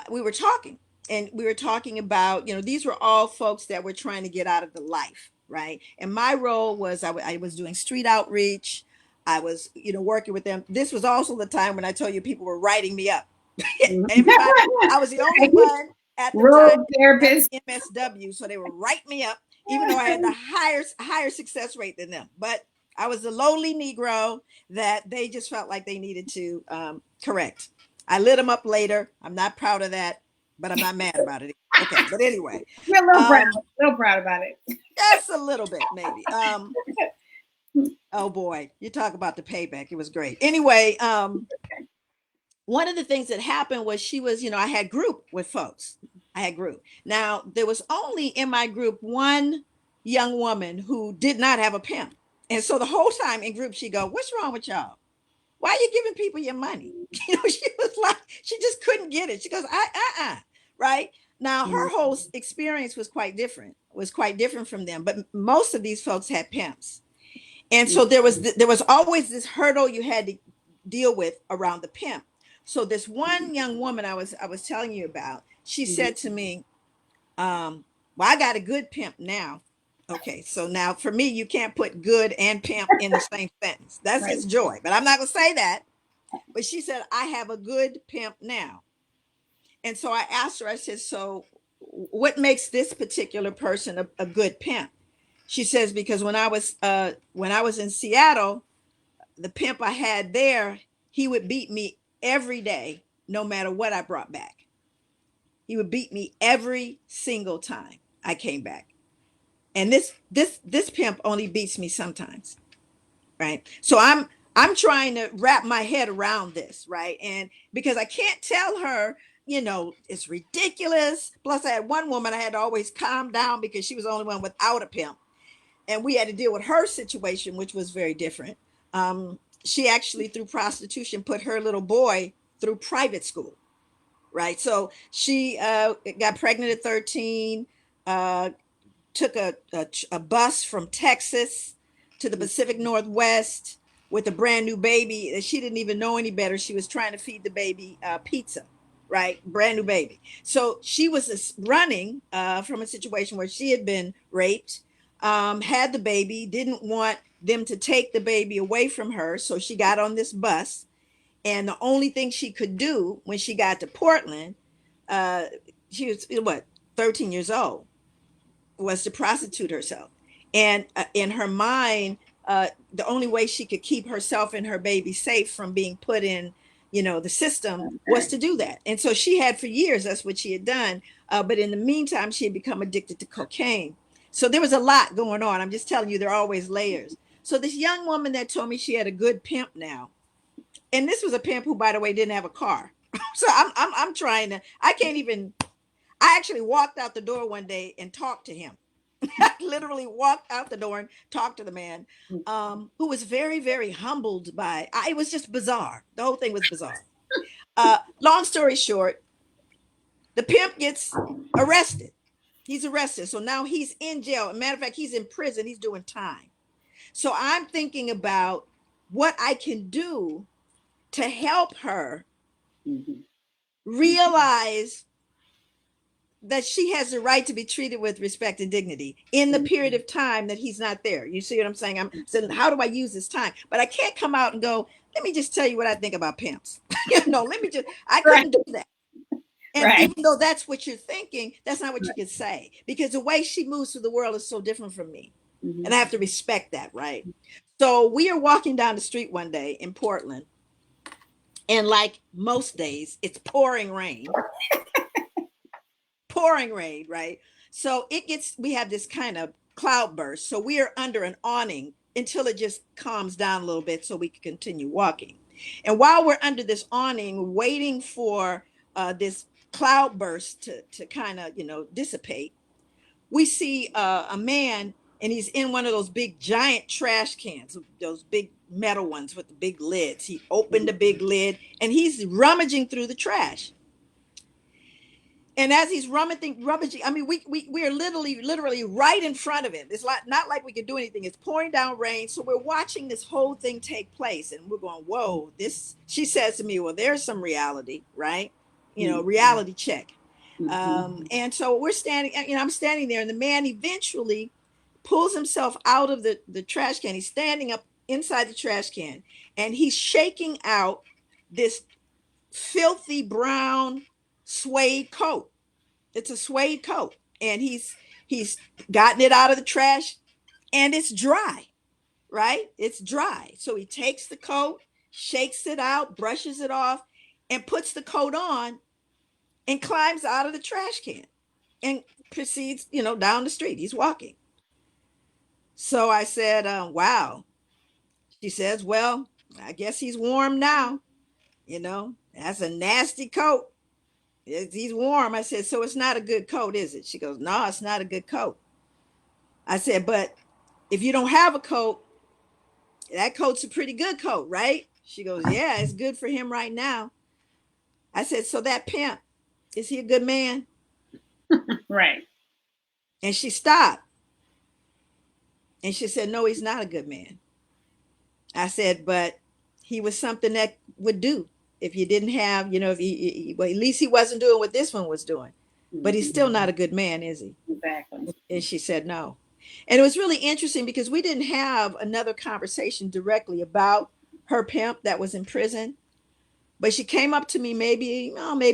we were talking, and we were talking about, these were all folks that were trying to get out of the life, right? And my role was I was doing street outreach. I was, working with them. This was also the time when I told you people were writing me up. Everybody, I was the only one at the time Road therapist. at MSW, so they would write me up, even though I had the higher success rate than them. But I was the lowly Negro that they just felt like they needed to correct. I lit them up later. I'm not proud of that, but I'm not mad about it. Okay, but anyway, You're a little proud about it. just a little bit, maybe. Oh boy, you talk about the payback. It was great. Anyway, one of the things that happened was she was, I had group with folks. I had group. Now, there was only in my group one young woman who did not have a pimp. And so the whole time in group, she'd go, "What's wrong with y'all? Why are you giving people your money?" She was like, she just couldn't get it. She goes, right? Now, her whole experience was quite different from them. But most of these folks had pimps. And so there was always this hurdle you had to deal with around the pimp. So this one young woman I was telling you about, she said to me, well, I got a good pimp now. Okay, so now for me, you can't put good and pimp in the same sentence. That's Right. his joy, but I'm not gonna say that. But she said, I have a good pimp now. And so I asked her, I said, so what makes this particular person a good pimp? She says, because when I was in Seattle, the pimp I had there, he would beat me every day, no matter what I brought back. He would beat me every single time I came back. And this pimp only beats me sometimes, right? So I'm trying to wrap my head around this, right? And because I can't tell her, it's ridiculous. Plus, I had one woman I had to always calm down because she was the only one without a pimp, and we had to deal with her situation, which was very different. She actually, through prostitution, put her little boy through private school, right? So she got pregnant at 13, took a bus from Texas to the Pacific Northwest with a brand new baby that she didn't even know any better. She was trying to feed the baby pizza, right? Brand new baby. So she was running from a situation where she had been raped, had the baby, didn't want them to take the baby away from her. So she got on this bus. And the only thing she could do when she got to Portland, she was, 13 years old, was to prostitute herself. And in her mind, the only way she could keep herself and her baby safe from being put in, the system was to do that. And so she had for years, that's what she had done. But in the meantime, she had become addicted to cocaine. So there was a lot going on. I'm just telling you, there are always layers. So this young woman that told me she had a good pimp now, and this was a pimp who, by the way, didn't have a car. So I'm trying to, I actually walked out the door one day and talked to him. I literally walked out the door and talked to the man, who was very, very humbled by, it was just bizarre. The whole thing was bizarre. Long story short, the pimp gets arrested. He's arrested. So now he's in jail. As a matter of fact, he's in prison. He's doing time. So I'm thinking about what I can do to help her realize that she has the right to be treated with respect and dignity in the period of time that he's not there. You see what I'm saying? I'm saying, how do I use this time? But I can't come out and go, let me just tell you what I think about pimps. I couldn't do that. And even though that's what you're thinking, that's not what you can say, because the way she moves through the world is so different from me. And I have to respect that, right? So we are walking down the street one day in Portland, and like most days, it's pouring rain. Pouring rain, right? So we have this kind of cloud burst. So we are under an awning until it just calms down a little bit so we can continue walking. And while we're under this awning, waiting for this cloud burst to kind of, dissipate, we see a man, and he's in one of those big giant trash cans, those big metal ones with the big lids. He opened the big lid and he's rummaging through the trash. And as he's rummaging, I mean, we're literally right in front of him. It's like not like we could do anything. It's pouring down rain, so we're watching this whole thing take place, and we're going, "Whoa!" This, she says to me, "Well, there's some reality, right? You know, reality check." And so we're standing, you know, I'm standing there, and the man eventually pulls himself out of the trash can. He's standing up inside the trash can, and he's shaking out this filthy brown suede coat. It's a suede coat, and he's gotten it out of the trash, and it's dry, right? It's dry. So he takes the coat, shakes it out, brushes it off, and puts the coat on and climbs out of the trash can and proceeds, you know, down the street. He's walking. So I said, wow. She says, well, I guess he's warm now. You know, that's a nasty coat. He's warm. I said, so it's not a good coat, is it? She goes, no, it's not a good coat. I said, but if you don't have a coat, that coat's a pretty good coat, right? She goes, yeah, it's good for him right now. I said, so that pimp, is he a good man? Right. And she stopped. And she said, no, he's not a good man. I said, but he was something that would do if you didn't have, you know, if he well, at least he wasn't doing what this one was doing. But he's still not a good man, is he? Exactly. And she said no. And it was really interesting because we didn't have another conversation directly about her pimp that was in prison. But she came up to me maybe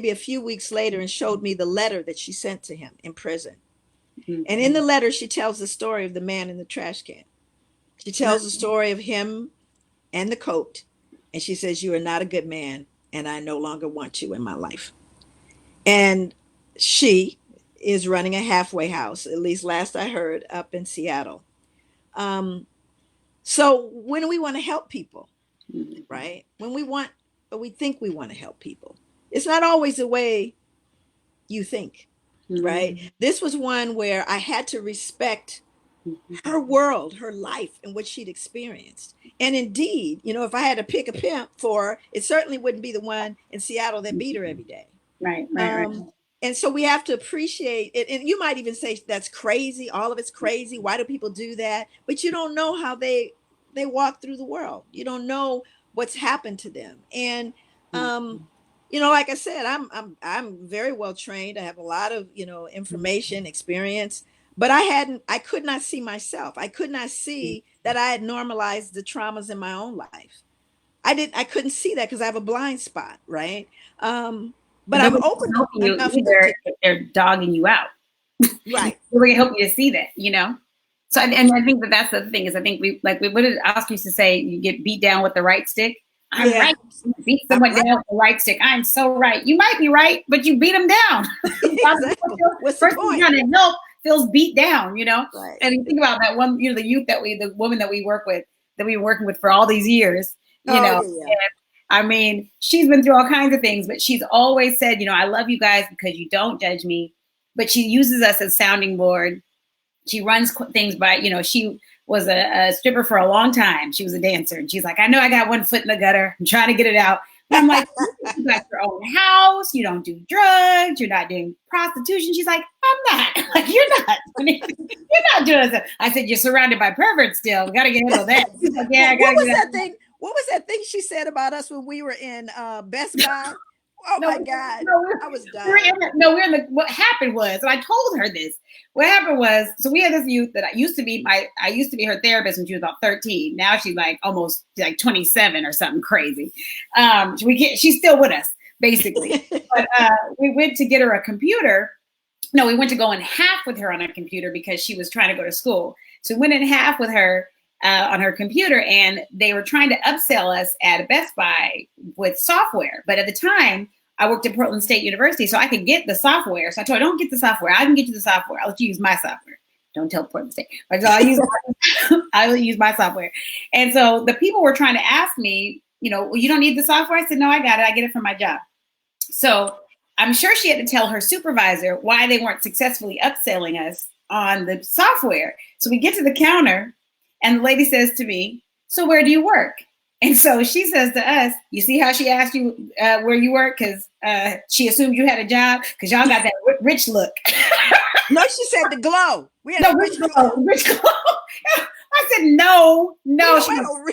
a few weeks later and showed me the letter that she sent to him in prison. And in the letter, she tells the story of the man in the trash can. She tells the story of him and the coat. And she says, you are not a good man, and I no longer want you in my life. And she is running a halfway house, at least last I heard, up in Seattle. So when we want to help people, right? When we think we want to help people, it's not always the way you think, right? This was one where I had to respect her world, her life, and what she'd experienced. And indeed, you know, if I had to pick a pimp for her, it certainly wouldn't be the one in Seattle that beat her every day. Right. And so we have to appreciate it. And you might even say that's crazy. All of it's crazy. Why do people do that? But you don't know how they walk through the world. You don't know what's happened to them. And you know, like I said, I'm very well trained. I have a lot of, you know, information, experience, but I could not see myself. I could not see that I had normalized the traumas in my own life. I couldn't see that because I have a blind spot, right? But I'm open enough either if they're dogging you out. Right. Nobody help you to see that, you know? So, and I think that's the thing is I think we what did Oscar used to say, you get beat down with the right stick. I'm right. You beat someone down with the right stick. I'm so right. You might be right, but you beat them down. Exactly. What's the point? Trying to help feels beat down, you know? Right. And you think about that one, you know, the woman that we work with, that we've been working with for all these years, you know? Yeah. And, I mean, she's been through all kinds of things, but she's always said, you know, I love you guys because you don't judge me, but she uses us as sounding board. She runs things by, you know, she was a stripper for a long time. She was a dancer. And she's like, I know I got one foot in the gutter. I'm trying to get it out. And I'm like, you got your own house. You don't do drugs. You're not doing prostitution. She's like, I'm not. Like, you're not. You're not doing that. I said, you're surrounded by perverts still. We got to get into that. She's like, yeah, I got to get that thing. What was that thing she said about us when we were in Best Buy? Oh my God. I was dying. What happened was, and I told her this, what happened was, so we had this youth that I used to be her therapist when she was about 13. Now she's like almost like 27 or something crazy. She's still with us, basically. But we went to get her a computer. No, we went to go in half with her on a computer because she was trying to go to school. So we went in half with her on her computer, and they were trying to upsell us at Best Buy with software. But at the time, I worked at Portland State University, so I could get the software. So I told her, don't get the software. I can get you the software. I'll let you use my software. Don't tell Portland State. But so I'll use my software. And so the people were trying to ask me, you know, well, you don't need the software? I said, no, I got it. I get it from my job. So I'm sure she had to tell her supervisor why they weren't successfully upselling us on the software. So we get to the counter, and the lady says to me, so where do you work? And so she says to us, you see how she asked you where you work? Because she assumed you had a job because y'all got that rich look. No, she said the glow. We had No, a rich glow. Rich glow. I said, no.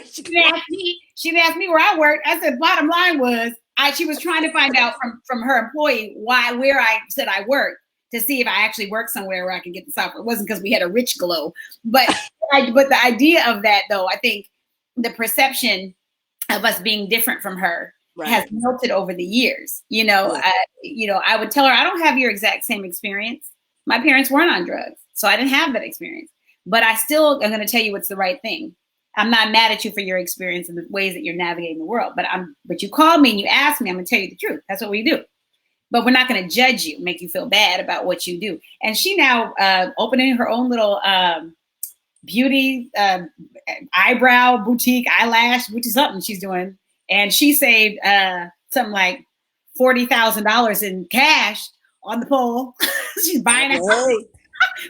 She didn't ask me where I worked. I said, bottom line was, she was trying to find out from her employee where I said I worked to see if I actually worked somewhere where I could get the software. It wasn't because we had a rich glow. But the idea of that, though, I think the perception of us being different from her has melted over the years. I would tell her, I don't have your exact same experience. My parents weren't on drugs, so I didn't have that experience. But I still am going to tell you what's the right thing. I'm not mad at you for your experience and the ways that you're navigating the world. But you called me and you asked me, I'm going to tell you the truth. That's what we do. But we're not going to judge you, make you feel bad about what you do. And she now opening her own little beauty eyebrow boutique, eyelash boutique, something she's doing. And she saved something like $40,000 in cash on the pole. She's buying it.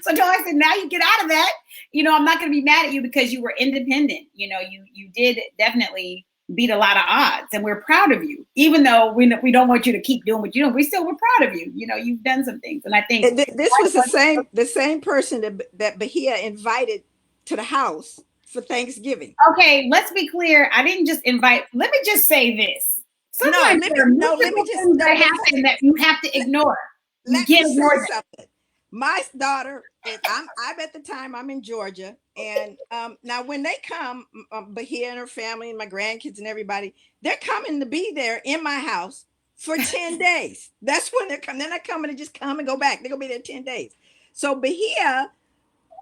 So I said, now you get out of that. I'm not going to be mad at you because you were independent. You did definitely beat a lot of odds, and we're proud of you. Even though we don't want you to keep doing what you do, we're proud of you. You've done some things, and I think this was the same person that Bahia invited to the house for Thanksgiving. Okay, let's be clear. I didn't just invite. Let me just say this. Sometimes let me just that happen that you have to ignore. You can't ignore something. My daughter, I'm at the time I'm in Georgia, and now when they come, Bahia and her family and my grandkids and everybody, they're coming to be there in my house for 10 days. That's when they're coming. They're not coming to just come and go back. They're gonna be there 10 days. So Bahia,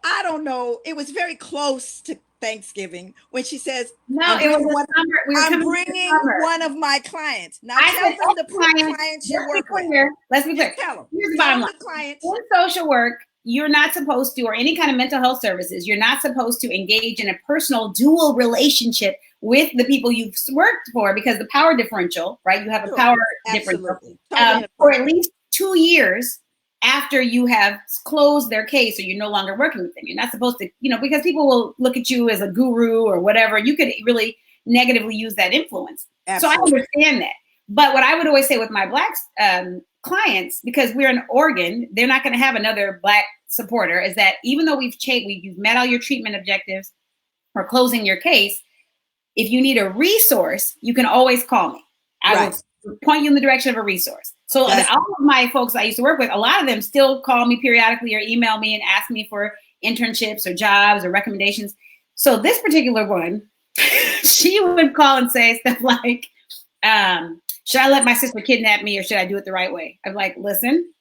I don't know. It was very close to Thanksgiving when she says, "No, it was summer. I'm bringing one of my clients." Now tell them the clients you work with. Let's be clear. Tell them. Here's the bottom line. In social work, you're not supposed to, or any kind of mental health services, you're not supposed to engage in a personal dual relationship with the people you've worked for, because the power differential, right? You have a power differential for at least 2 years after you have closed their case, or you're no longer working with them. You're not supposed to, because people will look at you as a guru or whatever. You could really negatively use that influence. Absolutely. So I understand that. But what I would always say with my Black clients, because we're in Oregon, they're not going to have another Black supporter, is that even though you've met all your treatment objectives or closing your case, if you need a resource, you can always call me. I will point you in the direction of a resource. So all of my folks I used to work with, a lot of them still call me periodically or email me and ask me for internships or jobs or recommendations. So this particular one, she would call and say stuff like, should I let my sister kidnap me, or should I do it the right way? I'm like, listen,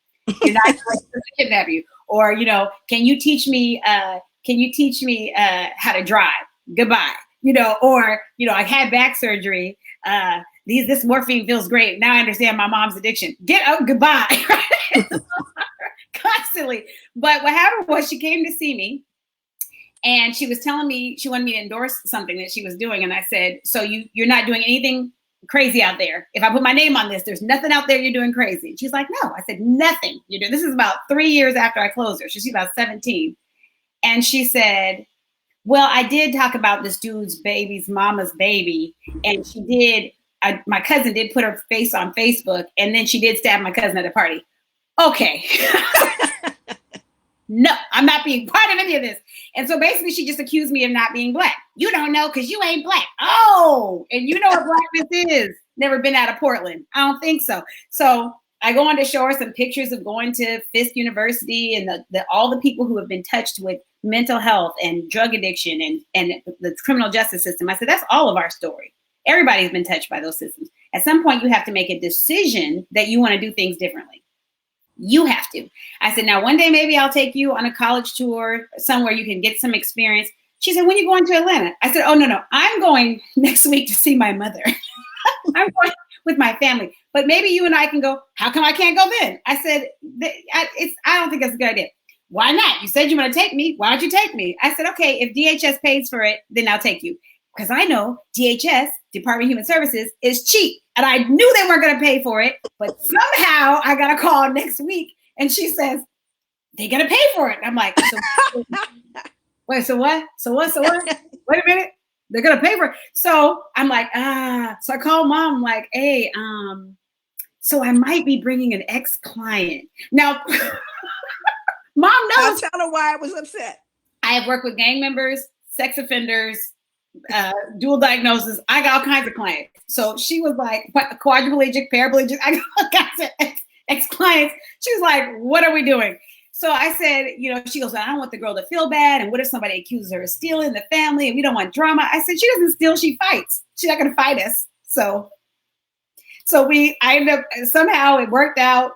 you're not going to kidnap you. Or, can you teach me how to drive? Goodbye. Or, I had back surgery. This morphine feels great. Now I understand my mom's addiction. Get out, goodbye. Constantly. But what happened was, she came to see me and she was telling me she wanted me to endorse something that she was doing. And I said, so you're not doing anything crazy out there? If I put my name on this, there's nothing out there you're doing crazy. She's like, no. I said, nothing. This is about 3 years after I closed her. She's about 17. And she said, well, I did talk about this dude's baby's mama's baby. And she did. My cousin did put her face on Facebook, and then she did stab my cousin at a party. Okay. No, I'm not being part of any of this. And so basically she just accused me of not being Black. You don't know because you ain't Black. Oh, and you know what Blackness is. Never been out of Portland. I don't think so. So I go on to show her some pictures of going to Fisk University and all the people who have been touched with mental health and drug addiction and the criminal justice system. I said, that's all of our story. Everybody's been touched by those systems. At some point, you have to make a decision that you want to do things differently. You have to. I said, now one day maybe I'll take you on a college tour somewhere you can get some experience. She said, when are you going to Atlanta? I said, oh, no. I'm going next week to see my mother. I'm going with my family. But maybe you and I can go. How come I can't go then? I said, I don't think that's a good idea. Why not? You said you want to take me. Why don't you take me? I said, okay, if DHS pays for it, then I'll take you. Because I know DHS, Department of Human Services, is cheap. And I knew they weren't going to pay for it. But somehow I got a call next week. And she says, they're going to pay for it. And I'm like, wait, so what? So what? Wait a minute. They're going to pay for it. So I'm like, so I call mom. I'm like, hey, so I might be bringing an ex-client. Now, mom knows. I'll tell her why I was upset. I have worked with gang members, sex offenders, dual diagnosis. I got all kinds of clients. So she was like, quadriplegic, paraplegic. I got all kinds of ex-clients. She was like, what are we doing? So I said, she goes, I don't want the girl to feel bad. And what if somebody accuses her of stealing in the family and we don't want drama? I said, she doesn't steal, she fights. She's not going to fight us. So I ended up, somehow it worked out,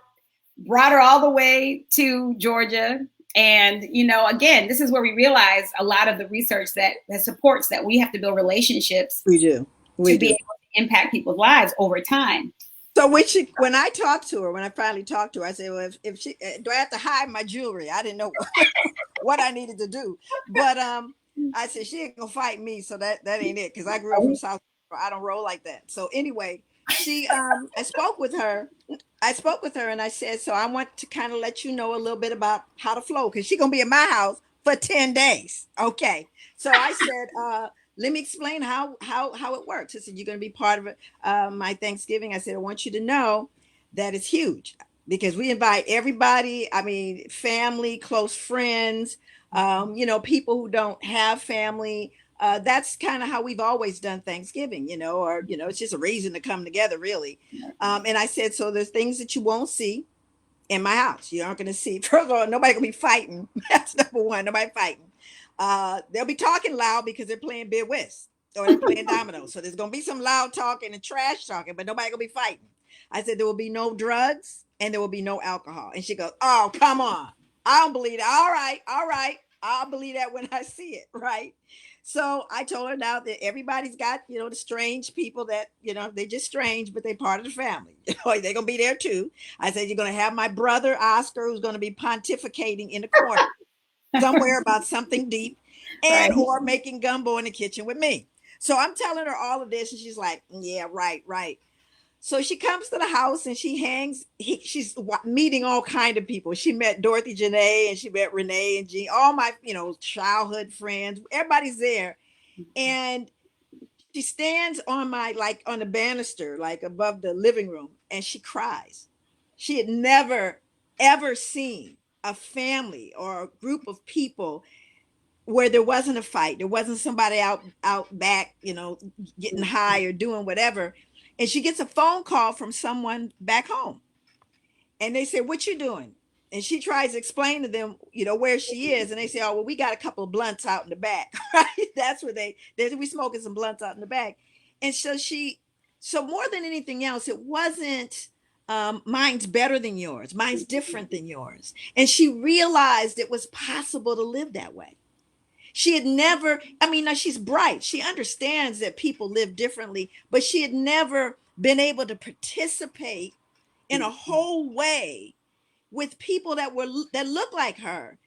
brought her all the way to Georgia. And, again, this is where we realize a lot of the research that supports that we have to build relationships. We do. To be able to impact people's lives over time. So when I finally talked to her, I said, well, if she, do I have to hide my jewelry? I didn't know what I needed to do. But I said, she ain't gonna fight me. So that ain't it. Cause I grew up from South Carolina. I don't roll like that. So anyway, I spoke with her and I said, so I want to kind of let you know a little bit about how to flow. Cause she's gonna be in my house for 10 days. Okay. So I said, let me explain how it works. I said, you're going to be part of it. My Thanksgiving. I said, I want you to know that it's huge because we invite everybody. I mean, family, close friends, people who don't have family. That's kind of how we've always done Thanksgiving, it's just a reason to come together, really. And I said, so there's things that you won't see in my house. You aren't going to see. First of all, nobody going to be fighting. That's number one. Nobody fighting. They'll be talking loud because they're playing bid whist or they're playing dominoes. So there's going to be some loud talking and trash talking, but nobody going to be fighting. I said, there will be no drugs and there will be no alcohol. And she goes, oh, come on. I don't believe that. All right. I'll believe that when I see it. Right. So I told her now that everybody's got, the strange people that, they're just strange, but they're part of the family. They're going to be there too. I said, you're going to have my brother, Oscar, who's going to be pontificating in the corner. Somewhere about something deep and or making gumbo in the kitchen with me. So I'm telling her all of this and she's like, yeah, right. So she comes to the house and she's meeting all kind of people. She met Dorothy Janae and she met Renee and Jean, all my, childhood friends, everybody's there. And she stands on on the banister, above the living room and she cries. She had never, ever seen a family or a group of people where there wasn't a fight. There wasn't somebody out back, getting high or doing whatever. And she gets a phone call from someone back home. And they say, what you doing? And she tries to explain to them, where she is. And they say, oh, well, we got a couple of blunts out in the back, right? That's where we smoking some blunts out in the back. And so more than anything else, it wasn't, mine's better than yours. Mine's different than yours. And she realized it was possible to live that way. She had never, now she's bright. She understands that people live differently, but she had never been able to participate in a whole way with people that looked like her,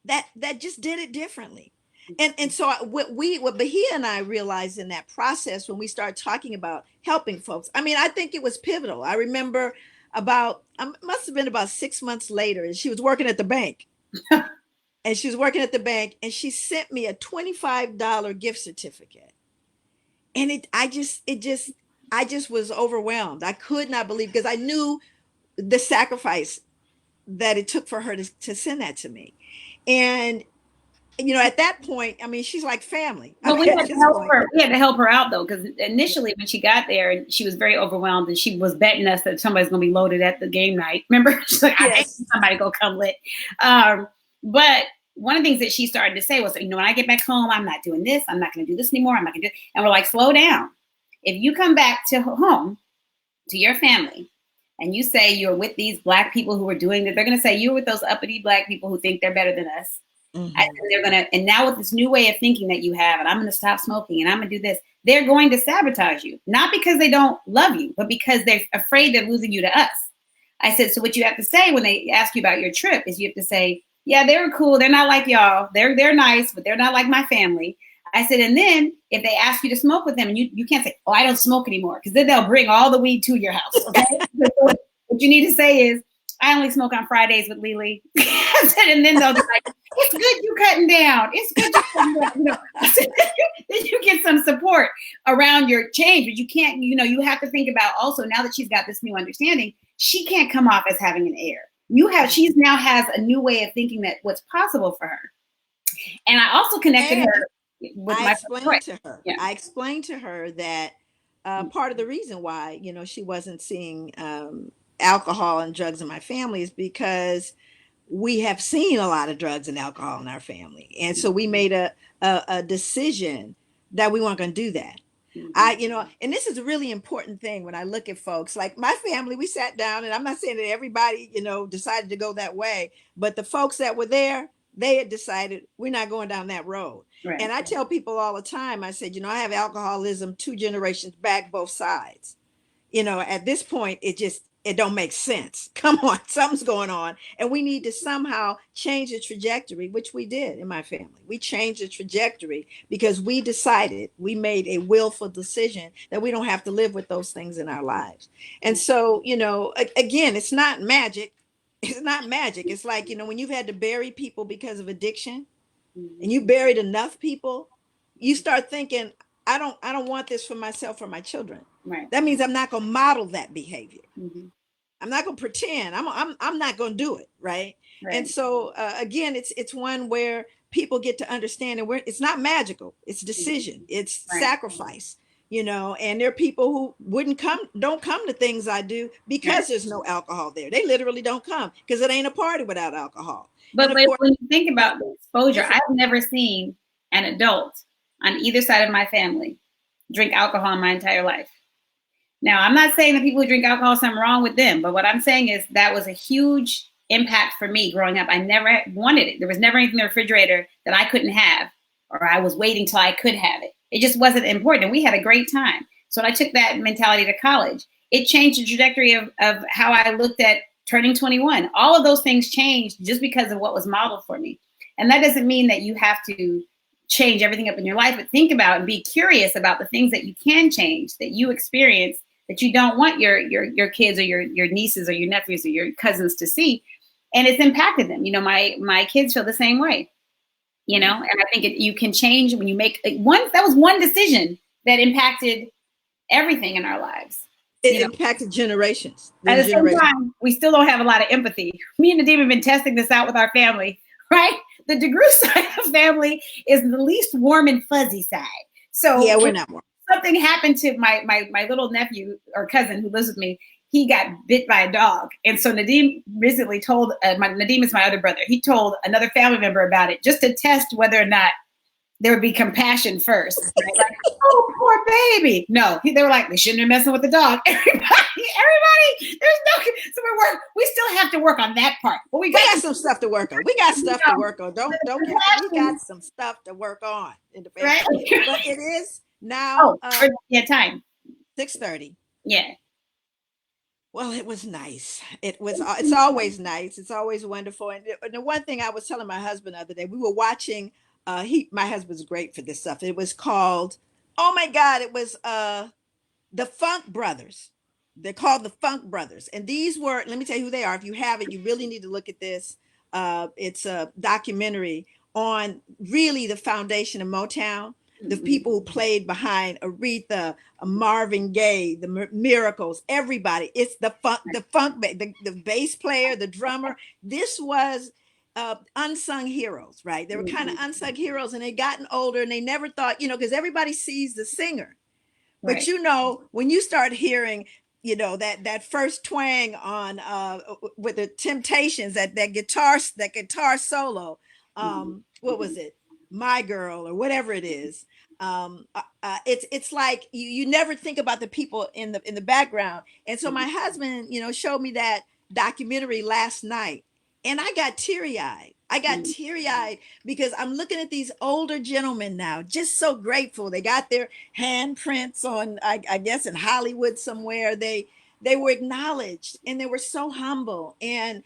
that just did it differently. And so what Bahia and I realized in that process when we started talking about helping folks, I think it was pivotal. I remember must have been about 6 months later, and she was working at the bank. And she was working at the bank, and she sent me a $25 gift certificate. And I just was overwhelmed. I could not believe, because I knew the sacrifice that it took for her to send that to me. And at that point, she's like family. But we had to help her out though, because initially when she got there, she was very overwhelmed, and she was betting us that somebody's going to be loaded at the game night. Remember, she's like, yes. I think somebody go come lit. But one of the things that she started to say was, when I get back home, I'm not doing this. I'm not going to do this anymore. I'm not going to do. And we're like, slow down. If you come back to home, to your family, and you say you're with these Black people who are doing that, they're going to say you're with those uppity Black people who think they're better than us. Mm-hmm. And now with this new way of thinking that you have, and I'm going to stop smoking and I'm going to do this, they're going to sabotage you, not because they don't love you, but because they're afraid they're losing you to us. I said, so what you have to say when they ask you about your trip is you have to say, yeah, they were cool. They're not like y'all. They're nice, but they're not like my family. I said, and then if they ask you to smoke with them, and you can't say, oh, I don't smoke anymore, because then they'll bring all the weed to your house. Okay? What you need to say is, I only smoke on Fridays with Lily. And then they'll be like, it's good you cutting down. It's good you cutting down. You know, I said, then you get some support around your change, but you can't, you know, you have to think about also now that she's got this new understanding, she can't come off as having an air. She's now has a new way of thinking that what's possible for her. And I also connected her with I explained to her. Yeah. I explained to her that part of the reason why, you know, she wasn't seeing alcohol and drugs in my family is because we have seen a lot of drugs and alcohol in our family. And so we made a decision that we weren't going to do that. You know, and this is a really important thing when I look at folks like my family, we sat down, and I'm not saying that everybody, you know, decided to go that way, but the folks that were there, they had decided we're not going down that road. Right. And I tell people all the time, I said, you know, I have alcoholism 2 generations back, both sides. You know, at this point, it don't make sense. Come on, something's going on. And we need to somehow change the trajectory, which we did in my family. We changed the trajectory because we decided, we made a willful decision that we don't have to live with those things in our lives. And so, you know, again, it's not magic. It's not magic. It's like, you know, when you've had to bury people because of addiction and you buried enough people, you start thinking, I don't want this for myself or my children. Right. That means I'm not going to model that behavior. Mm-hmm. I'm not going to pretend. I'm not going to do it. Right. And so again, it's one where people get to understand, and it's not magical. It's decision. It's sacrifice. You know, and there are people who don't come to things I do because there's no alcohol there. They literally don't come because it ain't a party without alcohol. But when you think about the exposure, I've never seen an adult on either side of my family drink alcohol in my entire life. Now, I'm not saying that people who drink alcohol, something wrong with them, but what I'm saying is that was a huge impact for me growing up. I never wanted it. There was never anything in the refrigerator that I couldn't have, or I was waiting till I could have it. It just wasn't important. And we had a great time. So when I took that mentality to college, it changed the trajectory of how I looked at turning 21. All of those things changed just because of what was modeled for me. And that doesn't mean that you have to change everything up in your life, but think about and be curious about the things that you can change, that you experience, that you don't want your kids or your nieces or your nephews or your cousins to see. And it's impacted them. You know, my kids feel the same way. You know, and I think you can change when you make that was one decision that impacted everything in our lives. It impacted generations. At the same time, we still don't have a lot of empathy. Me and Nadim have been testing this out with our family, right? The DeGroot side of the family is the least warm and fuzzy side. So yeah, we're not warm. Something happened to my little nephew or cousin who lives with me. He got bit by a dog. And so Nadim recently told, Nadim is my other brother. He told another family member about it just to test whether or not there would be compassion first. Like, oh, poor baby. No, they were like, they shouldn't have been messing with the dog. Everybody, there's no, so we still have to work on that part. But we got some stuff to work on. We got stuff to work on. Don't get, we got some stuff to work on in the family. Right? But it is now. Time. 6:30. Yeah. Well, it was nice. It's always nice. It's always wonderful. And the one thing I was telling my husband the other day, we were watching, my husband's great for this stuff. It was called, oh my God, it was the Funk Brothers. They're called the Funk Brothers. And these were, let me tell you who they are. If you haven't, you really need to look at this. It's a documentary on really the foundation of Motown. The people who played behind Aretha, Marvin Gaye, the Miracles, everybody. It's the bass player, the drummer. This was unsung heroes, right? They were kind of unsung heroes, and they gotten older, and they never thought, because everybody sees the singer. But when you start hearing, that first twang on with the Temptations, that guitar solo, what was it? My Girl or whatever it is. It's like you never think about the people in the background. And so my husband, showed me that documentary last night, and I got teary-eyed. Because I'm looking at these older gentlemen now, just so grateful. They got their handprints on, I guess in Hollywood somewhere. They were acknowledged, and they were so humble. And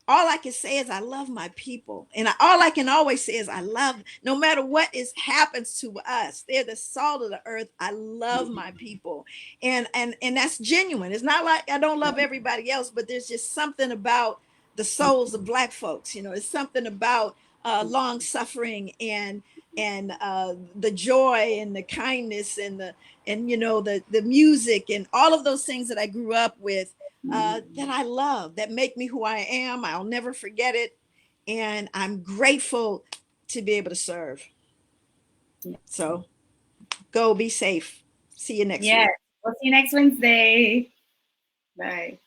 all I can say is I love my people. And all I can always say is I love, no matter what happens to us, they're the salt of the earth. I love my people. And that's genuine. It's not like I don't love everybody else, but there's just something about the souls of Black folks. You know, it's something about long suffering and the joy and the kindness and you know the music and all of those things that I grew up with, that I love, that make me who I am. I'll never forget it. And I'm grateful to be able to serve. So go be safe. See you next week. We'll see you next Wednesday. Bye.